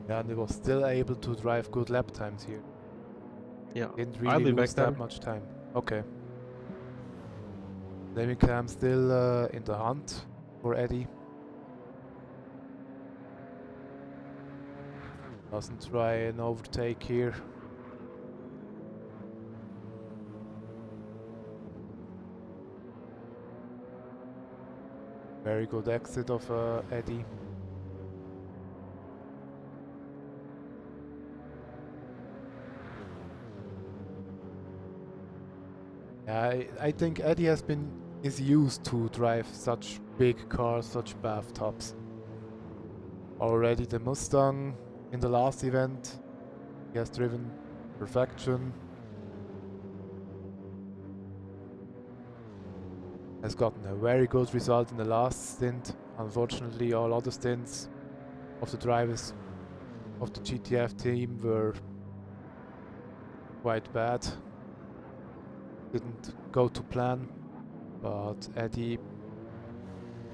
Yeah, and he was still able to drive good lap times here. Yeah, Didn't I'll really be lose back that then. much time. Okay. Lemicam still in the hunt for Eddie. Doesn't try an overtake here. Very good exit of Eddie. Yeah, I think Eddie is used to drive such big cars, such bathtubs. Already the Mustang in the last event, he has driven perfection. Has gotten a very good result in the last stint Unfortunately, all other stints of the drivers of the GTF team were quite bad. Didn't go to plan, but Eddie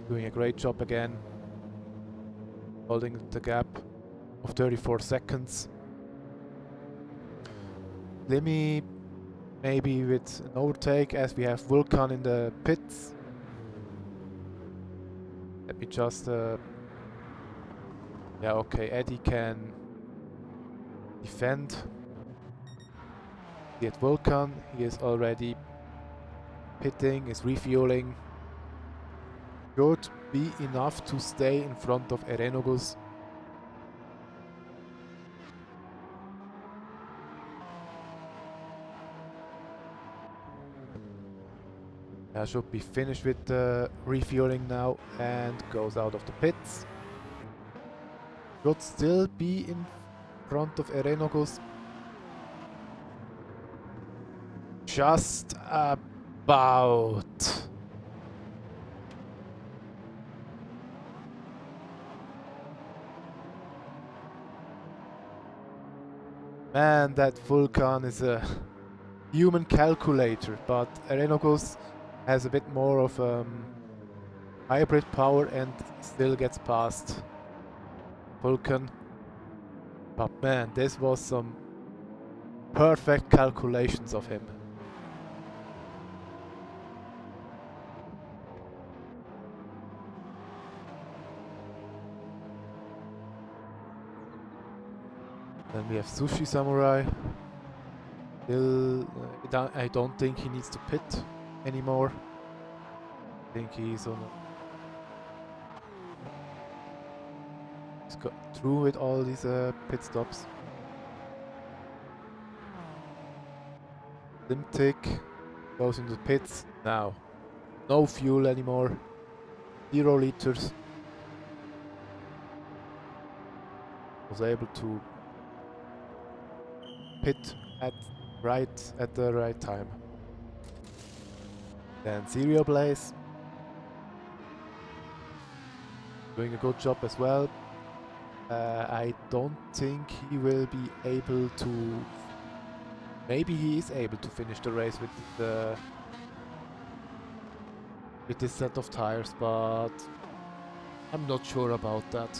doing a great job again, holding the gap of 34 seconds. Lemmy maybe with an overtake as we have Vulcan in the pits. Let me just yeah, okay, Eddie can defend. Get Vulcan, he is already pitting, is refueling. Should be enough to stay in front of Erenogus. Should be finished with the refueling now and goes out of the pits. Should still be in front of Erenogus. Just about. Man, that Vulcan is a human calculator, but Erenogus has a bit more of hybrid power and still gets past Vulcan. But man, this was some perfect calculations of him. Then we have Sushi Samurai. Still, I don't think he needs to pit anymore. I think he's on. He's got through with all these pit stops. Limtic goes into the pits now. No fuel anymore. 0 liters. Was able to pit at the right time. Then Serial Blaze doing a good job as well. I don't think he will be able to. Maybe he is able to finish the race with this set of tires, but I'm not sure about that.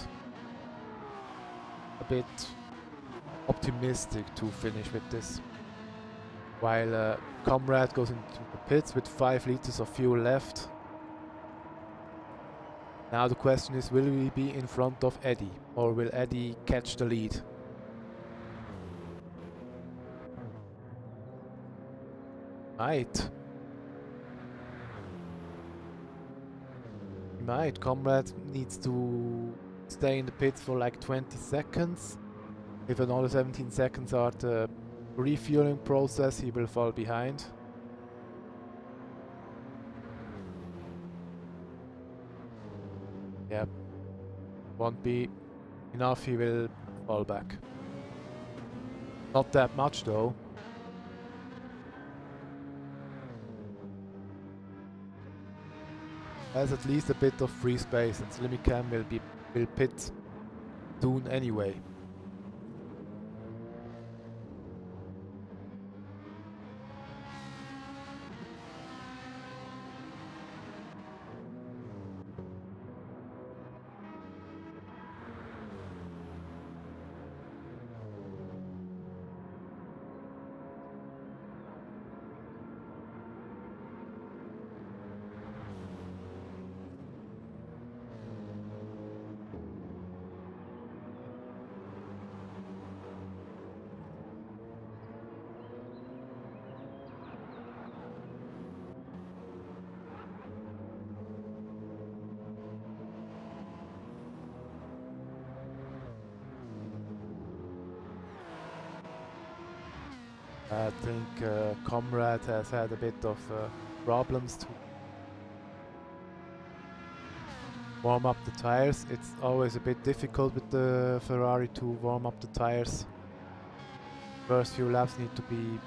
A bit optimistic to finish with this. While Comrade goes into the pits with 5 liters of fuel left. Now the question is, will we be in front of Eddie, or will Eddie catch the lead? Might. He might. Comrade needs to stay in the pits for like 20 seconds. If another 17 seconds are the refueling process, he will fall behind. Yep. Won't be enough, he will fall back. Not that much though. Has at least a bit of free space, and Slimicam will pit soon anyway. I think Comrade has had a bit of problems to warm up the tires. It's always a bit difficult with the Ferrari to warm up the tires. First few laps need to be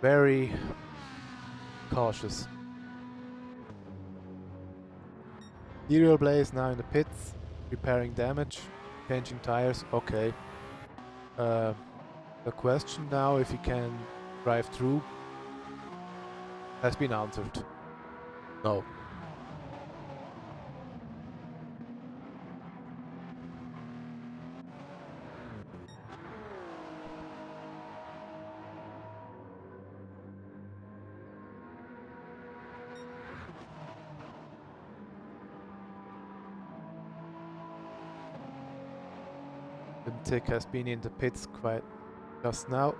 very cautious. Serial Blaze now in the pits, repairing damage, changing tires. Okay. The question now if he can drive through has been answered. No. Tick has been in the pits quite just now.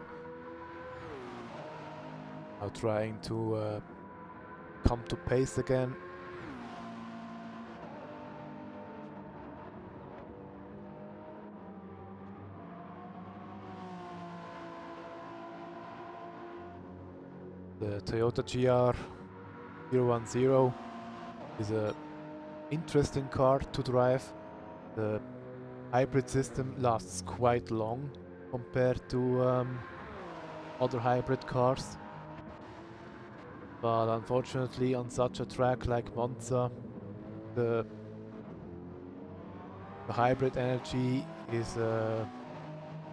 Now trying to come to pace again. The Toyota GR 010 is a interesting car to drive. The hybrid system lasts quite long compared to other hybrid cars. But unfortunately on such a track like Monza, the hybrid energy is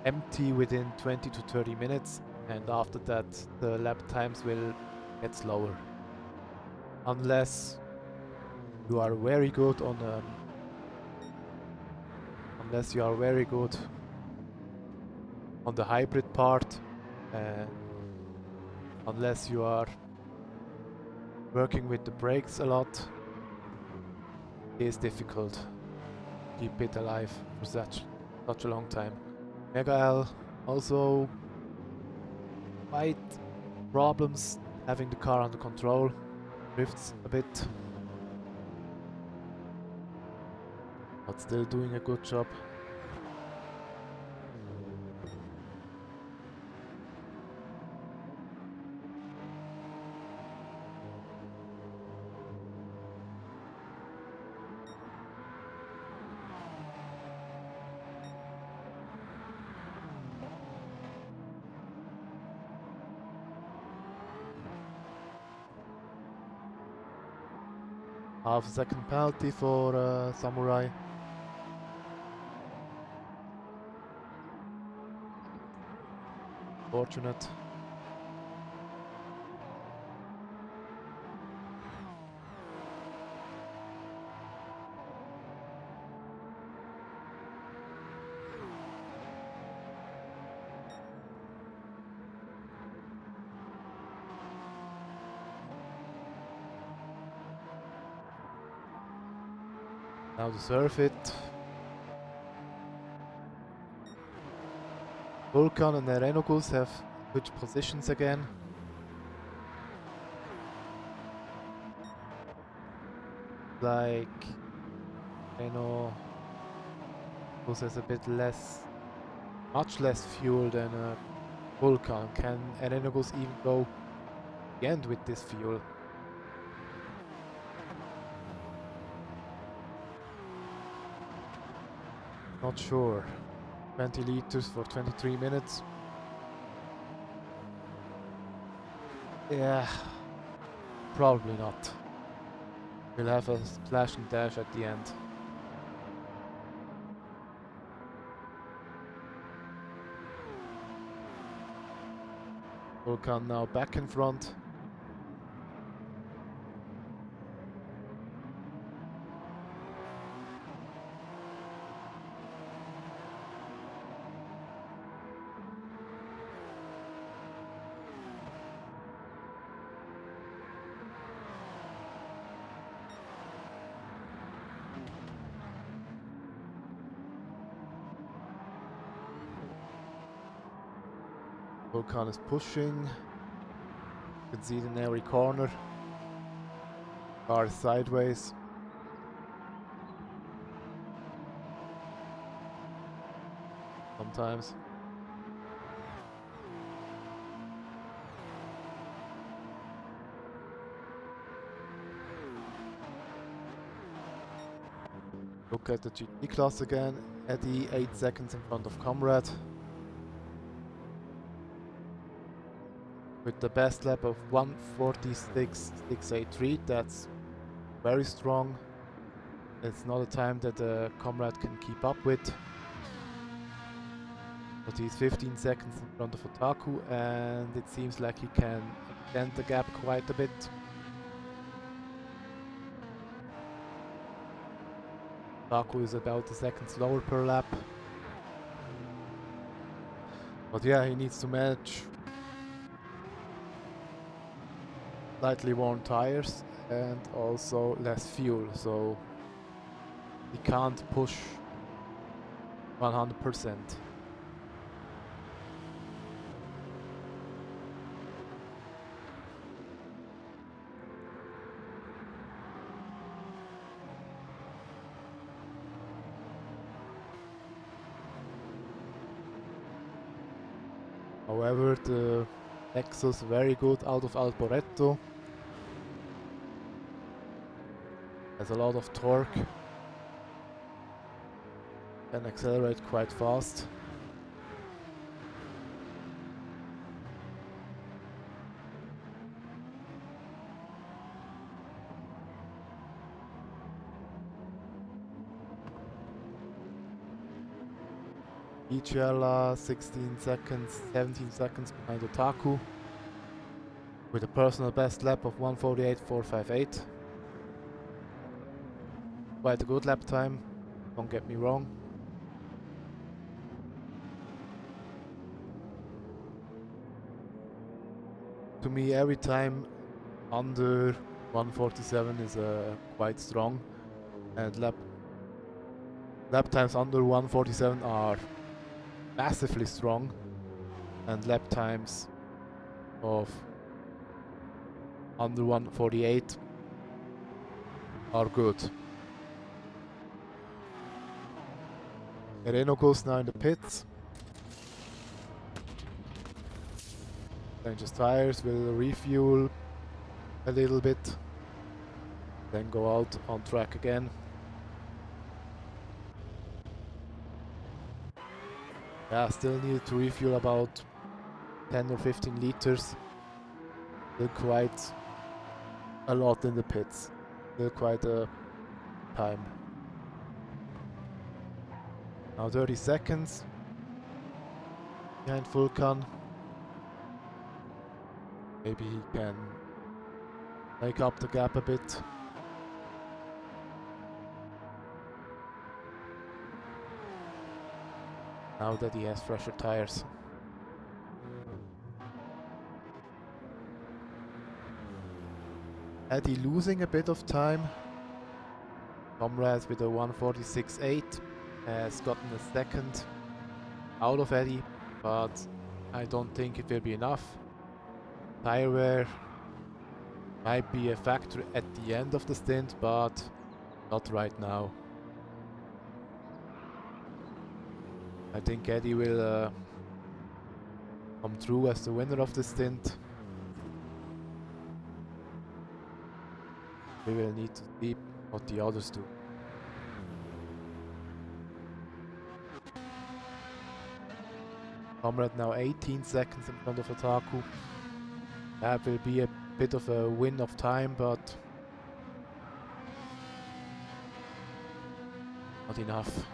empty within 20 to 30 minutes, and after that the lap times will get slower. Unless you are very good on the hybrid part, and unless you are working with the brakes a lot, it is difficult to keep it alive for such a long time. Mega L also quite problems having the car under control, drifts a bit, but still doing a good job. Half a second penalty for Samurai. Fortunate. Now to serve it. Vulcan and Erenogus have switched positions again. Like Erenogus has a bit less, much less fuel than Vulcan. Can Erenogus even go the end with this fuel? Not sure. 20 liters for 23 minutes. Yeah, probably not. We'll have a splash and dash at the end. Vulcan now back in front. Vulcan is pushing. You can see it in every corner. Car sideways. Sometimes. Look at the GT class again. Eddie 8 seconds in front of Comrade. With the best lap of 1:46.683, that's very strong. It's not a time that Comrade can keep up with. But he's 15 seconds in front of Otaku, and it seems like he can extend the gap quite a bit. Otaku is about a second slower per lap. But yeah, he needs to manage slightly worn tires and also less fuel, so he can't push 100%. However, the Lexus very good out of Alboreto. Has a lot of torque. Can accelerate quite fast. Ichiela 16 seconds, 17 seconds behind Otaku with a personal best lap of 1:48.458. Quite a good lap time, don't get me wrong. To me, every time under 1:47 is quite strong, and lap times under 1:47 are massively strong, and lap times of under 1:48 are good. Reno goes now in the pits. Changes tires, will refuel a little bit, then go out on track again. Yeah, still need to refuel about 10 or 15 liters. Still quite a lot in the pits. Still quite a time. Now 30 seconds behind Vulcan. Maybe he can make up the gap a bit. Now that he has fresher tires. Eddie losing a bit of time. Comrade with a 1:46.8 has gotten a second out of Eddie, but I don't think it will be enough. Tire wear might be a factor at the end of the stint, but not right now. I think Eddie will come through as the winner of the stint. We will need to see what the others do. Comrade now 18 seconds in front of Otaku. That will be a bit of a win of time, but not enough.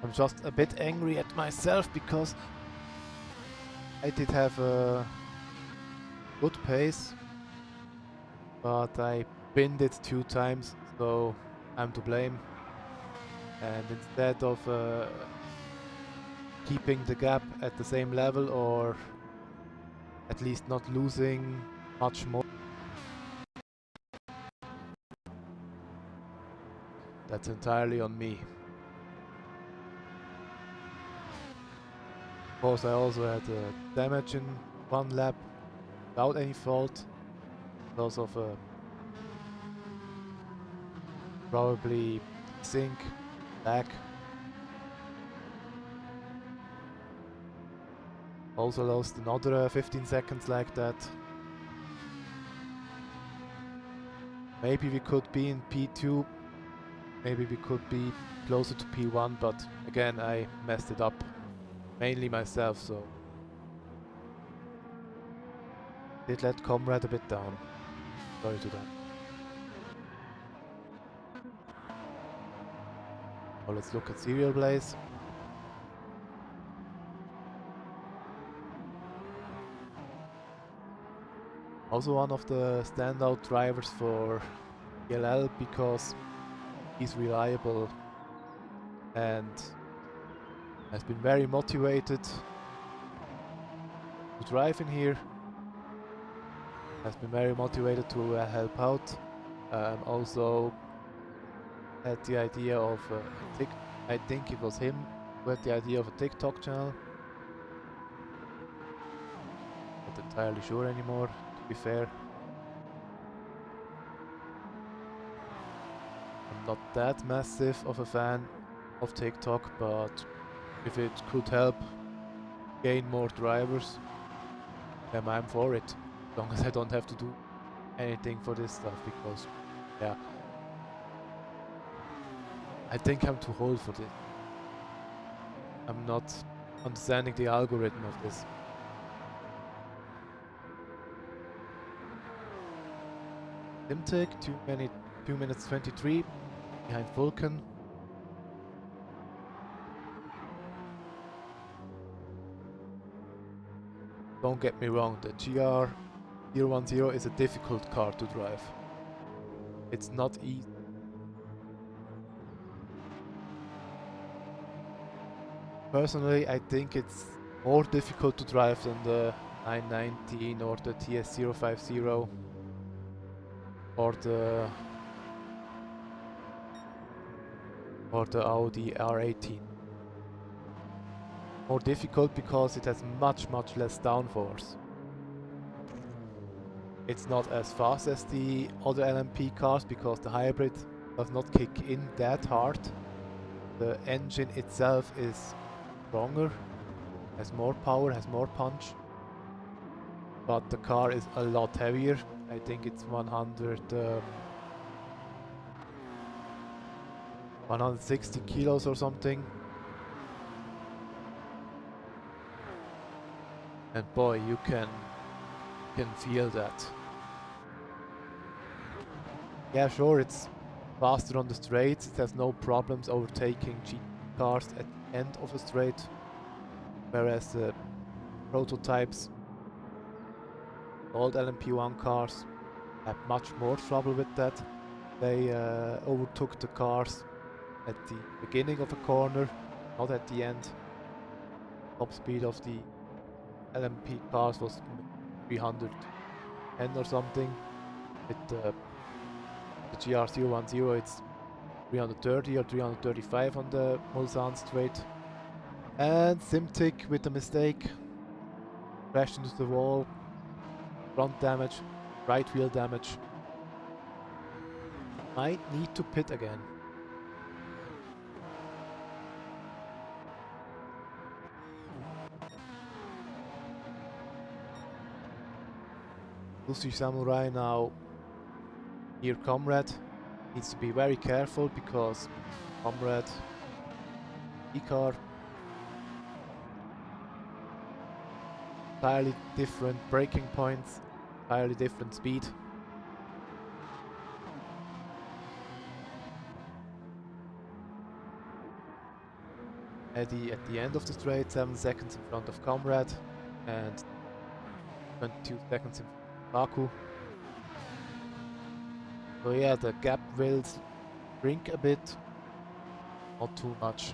I'm just a bit angry at myself because I did have a good pace, but I pinned it 2 times, so I'm to blame. And instead of keeping the gap at the same level, or at least not losing much more, that's entirely on me. Of course, I also had damage in 1 lap without any fault because of probably sink back. Also lost another 15 seconds like that. Maybe we could be in P2, maybe we could be closer to P1, but again I messed it up. Mainly myself, so did let Comrade a bit down. Sorry to that. Well, let's look at serial plays. Also one of the standout drivers for ELL because he's reliable and has been very motivated to drive in here. Has been very motivated to help out. Also had the idea of I think it was him who had the idea of a TikTok channel. Not entirely sure anymore, to be fair. I'm not that massive of a fan of TikTok, but if it could help gain more drivers, then I'm for it. As long as I don't have to do anything for this stuff, because yeah, I think I'm too old for this. I'm not understanding the algorithm of this. Simtek, 2 minutes 23 behind Vulcan. Don't get me wrong, the GR010 is a difficult car to drive. It's not easy. Personally, I think it's more difficult to drive than the 919 or the TS050 or the Audi R18. More difficult because it has much less downforce. It's not as fast as the other LMP cars because the hybrid does not kick in that hard. The engine itself is stronger, has more power, has more punch, but the car is a lot heavier. I think it's 160 kilos or something. And boy, you can feel that. Yeah, sure, it's faster on the straights. It has no problems overtaking GT cars at the end of a straight, whereas the prototypes, old LMP1 cars, had much more trouble with that. They overtook the cars at the beginning of a corner, not at the end. Top speed of the LMP cars was 310 or something. With the GR010 it's 330 or 335 on the Mulsanne straight. And Simtic with a mistake, crashed into the wall, front damage, right wheel damage. Might need to pit again. Lucy Samurai now near Comrade. Needs to be very careful because Comrade E-car, entirely different braking points, entirely different speed. At the end of the straight, 7 seconds in front of Comrade and 22 seconds in front of Baku. So yeah, the gap will shrink a bit, not too much.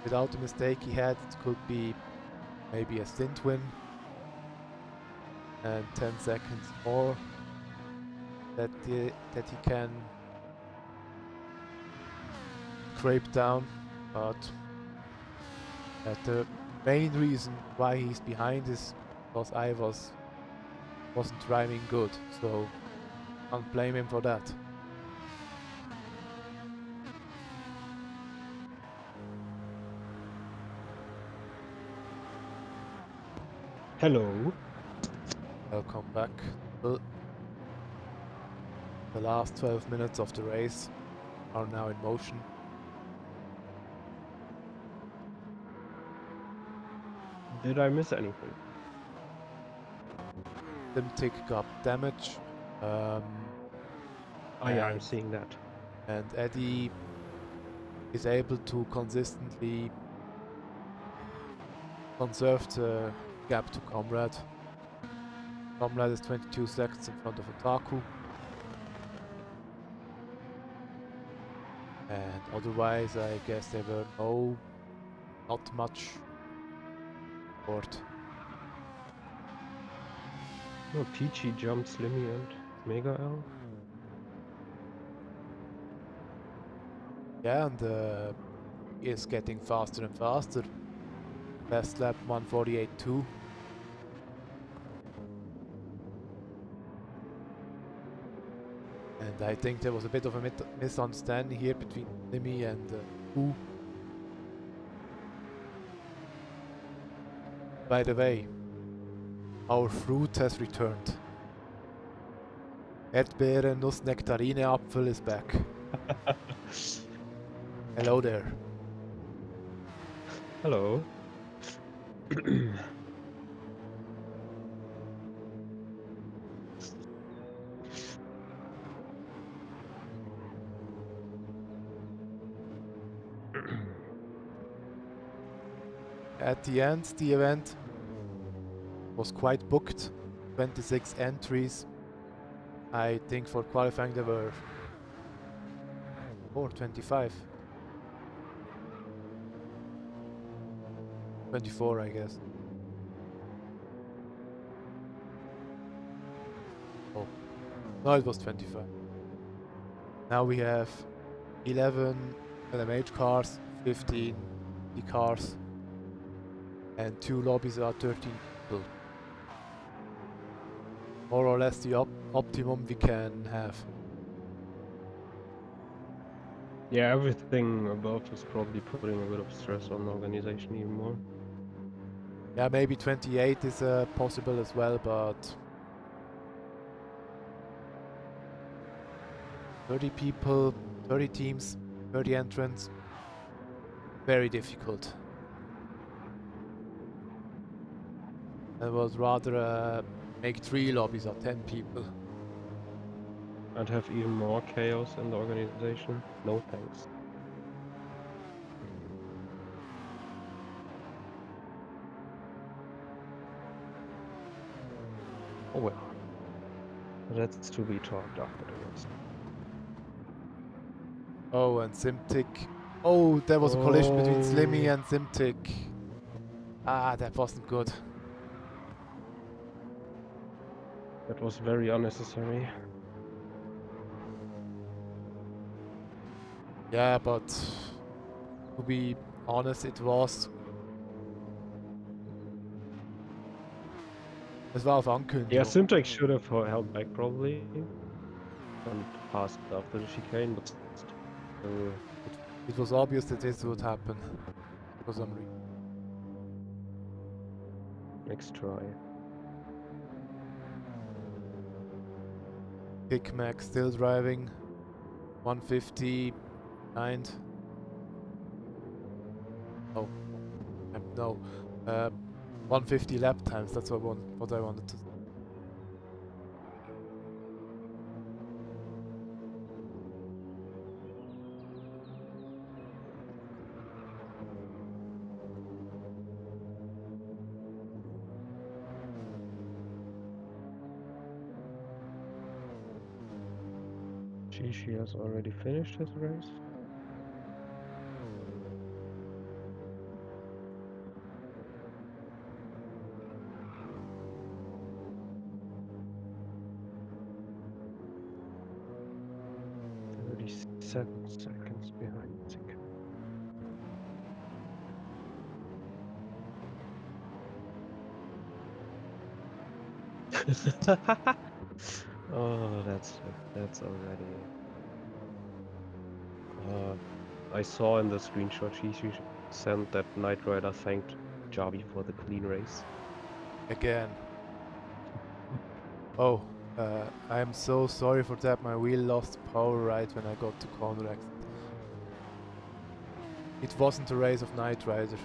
Without the mistake he had, it could be maybe a stint win and 10 seconds more that he can scrape down. But the main reason why he's behind is because I wasn't driving good, so can't blame him for that. Hello. Welcome back. The last 12 minutes of the race are now in motion. Did I miss anything? Simtic got damage Um, Oh yeah, I'm and, seeing that. and Eddie is able to consistently conserve the gap to Comrade. Comrade is 22 seconds in front of Otaku. And otherwise, I guess there were not much sport. Oh, Peachy jumped Slimmy and Mega L. Yeah, and he is getting faster and faster. Best lap 148.2. And I think there was a bit of a misunderstanding here between Slimmy and Wu. By the way, our fruit has returned. Erdbeere, Nuss, Nektarine, Apfel is back. Hello there. Hello. At the end, the event was quite booked. 26 entries. I think for qualifying there were 25. 24, I guess. Oh, no, it was 25. Now we have 11 LMH cars, 15 D cars, and 2 lobbies are 13 people. More or less the optimum we can have. Yeah, everything above is probably putting a bit of stress on the organization even more. Yeah, maybe 28 is possible as well, but 30 people, 30 teams, 30 entrants, very difficult. I would rather make 3 lobbies or 10 people. I'd have even more chaos in the organization. No thanks. Oh well. That's to be talked after the race. Oh, and Simtic. Oh, there was a collision between Slimmy and Simtic. Ah, that wasn't good. That was very unnecessary. Yeah, but to be honest, it was. Es war auf Yeah, Ankündigung. Simtek should have held back probably and passed after the chicane, but still. It was obvious that this would happen for some reason. Next try. Kick Max still driving. 159. Oh, no. 150 lap times. That's what I wanted to say. She has already finished his race. Seconds behind Zick. Oh, that's already. I saw in the screenshot she sent that Knight Rider thanked Jarvi for the clean race. Again. Oh, I am so sorry for that. My wheel lost power right when I got to corner exit. It wasn't a race of Knight Rider.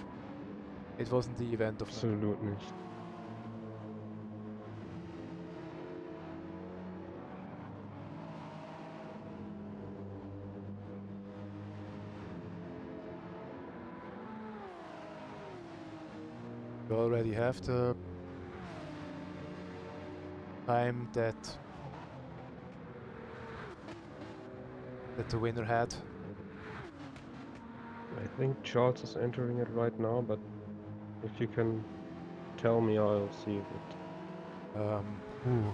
It wasn't the event of Knight. Absolutely. You already have the time that the winner had. I think Charles is entering it right now, but if you can tell me, I'll see if it. Ooh.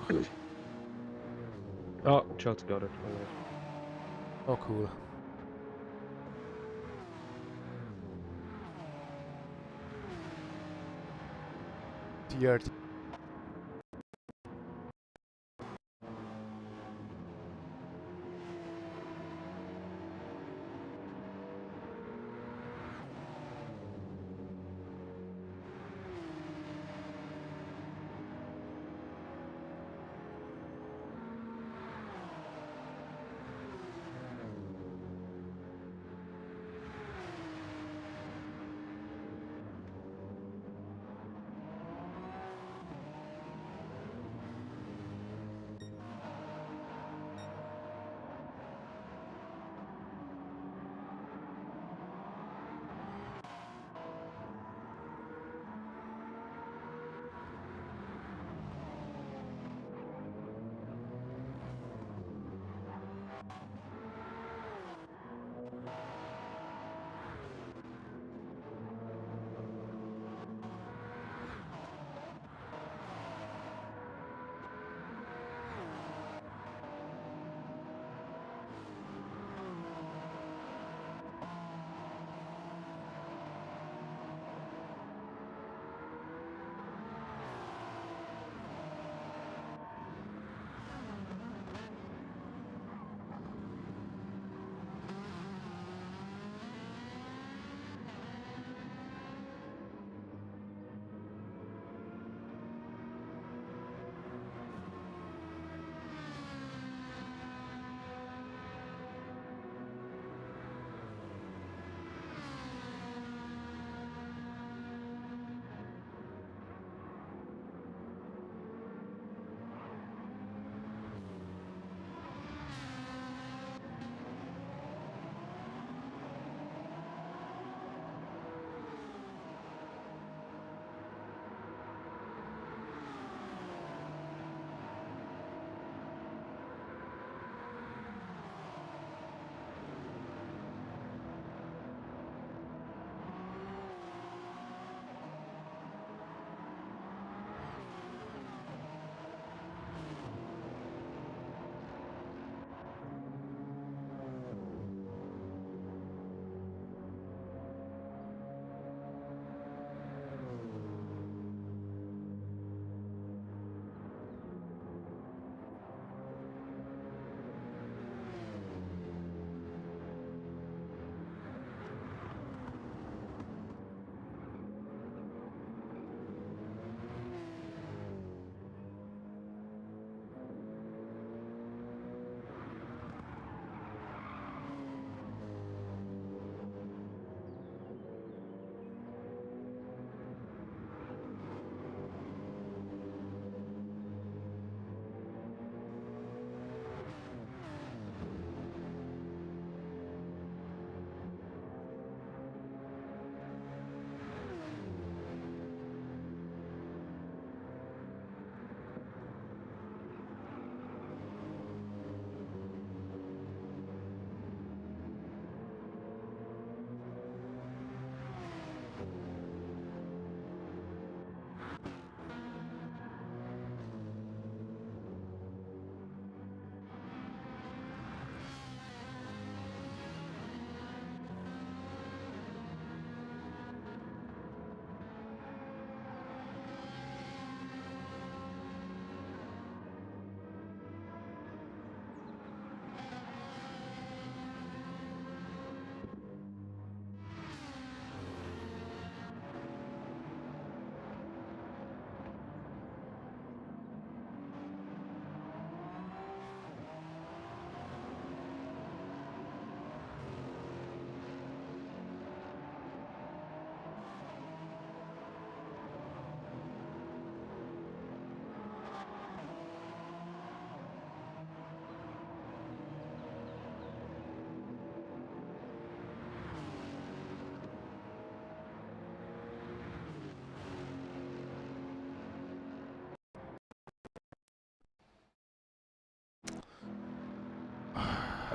Oh, Charles got it. All right. Oh, cool. TRT.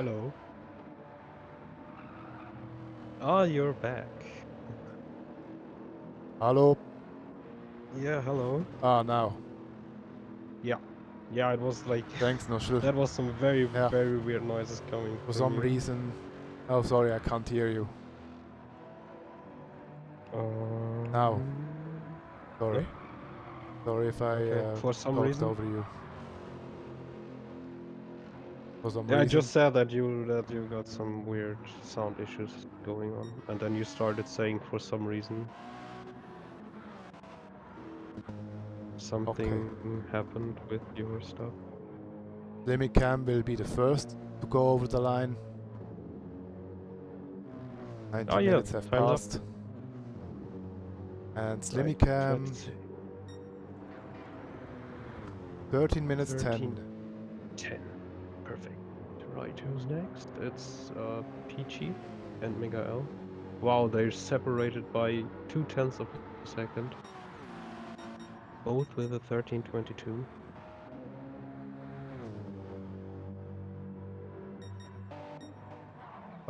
Hello. Ah, you're back. Hello? Yeah, hello. Ah, now. Yeah. Yeah, it was like Thanks, Noshul. that was some very, Yeah. very weird noises coming For from some you. reason... Oh, sorry, I can't hear you. Now. Sorry. Yeah. Sorry if I Okay. For some talked reason. over you. For some Yeah, I reason. just said that you got some weird sound issues going on, and then you started saying for some reason something happened with your stuff. Slimmy Cam will be the first to go over the line. 90 Oh yeah, minutes have time's up. passed. And Slimmy Right, Cam, let's see. 13 minutes 13, 10. 10. Perfect. Right, who's next? It's Peachy and Miguel. Wow, they're separated by 0.2 of a second. Both with a 13.22.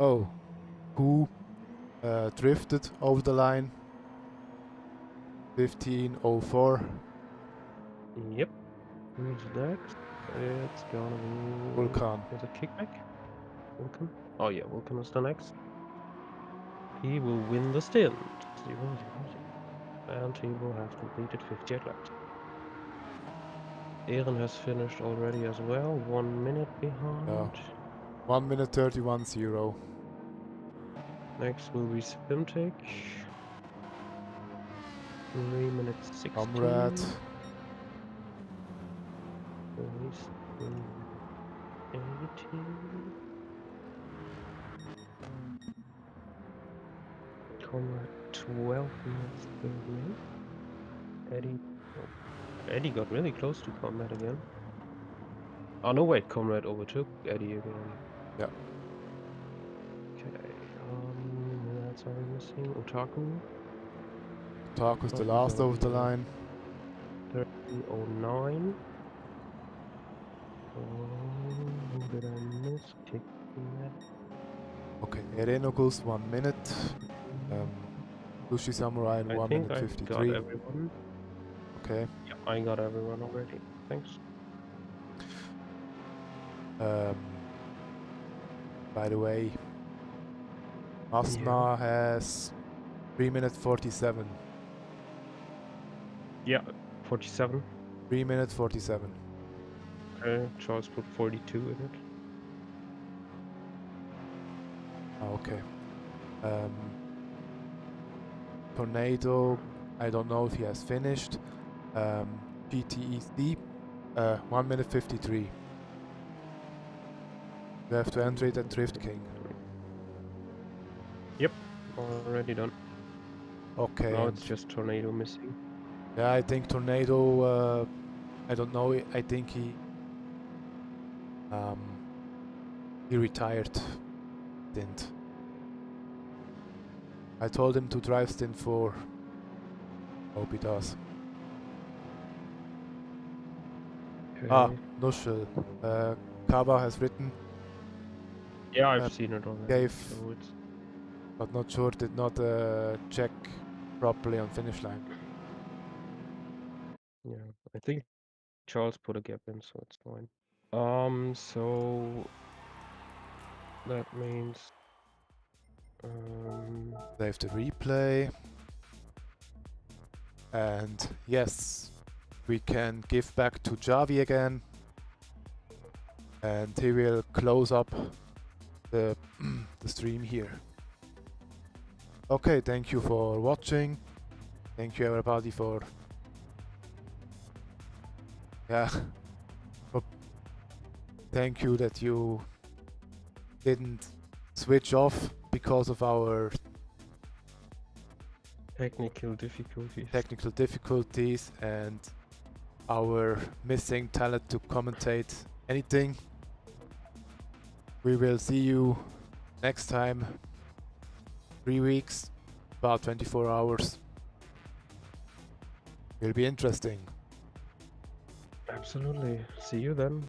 Oh, who drifted over the line? 15:04. Yep. Who's next? It's gonna be... Vulcan. Is it Kickback? Vulcan? Oh yeah, Vulcan is the next. He will win the stint. 0, 0, 0. And he will have completed 58 laps. Eren has finished already as well, 1 minute behind. 1 minute 31:0. Next will be Spimtic. 3 minutes 16. Comrade. Race 18. Comrade 12 minutes 38. Eddie. Oh, Eddie got really close to Comrade again. Oh no, wait, Comrade overtook Eddie again. Yeah. Okay, that's all missing. Otaku. Otaku's the Oh, last over the yeah. line. 13:09. Who did I miss? Kick that. Okay, Erenogus 1 minute. Sushi Samurai in I 1 think minute I got 53. everyone. Okay. Yeah, I got everyone already. Thanks. By the way, Asma has 3 minutes 47. Yeah, 47. 3 minutes 47. Okay, Charles put 42 in it. Okay. Tornado, I don't know if he has finished. GTEC, 1 minute 53. You have to enter it at Drift King. Yep, already done. Okay. Now it's just Tornado missing. Yeah, I think Tornado, I don't know, I think he retired Stint. I told him to drive Stint 4. Hope he does. Okay. Ah, Nushel. Kava has written. Yeah, I've seen it already. Gave, So it's... but not sure, did not check properly on finish line. Yeah, I think Charles put a gap in, so it's fine. So that means Save the replay. And yes, we can give back to Javi again. And he will close up the, the stream here. Okay, thank you for watching. Thank you everybody for... Yeah. Thank you that you didn't switch off because of our technical difficulties and our missing talent to commentate anything. We will see you next time. 3 weeks, about 24 hours. Will be interesting. Absolutely. See you then.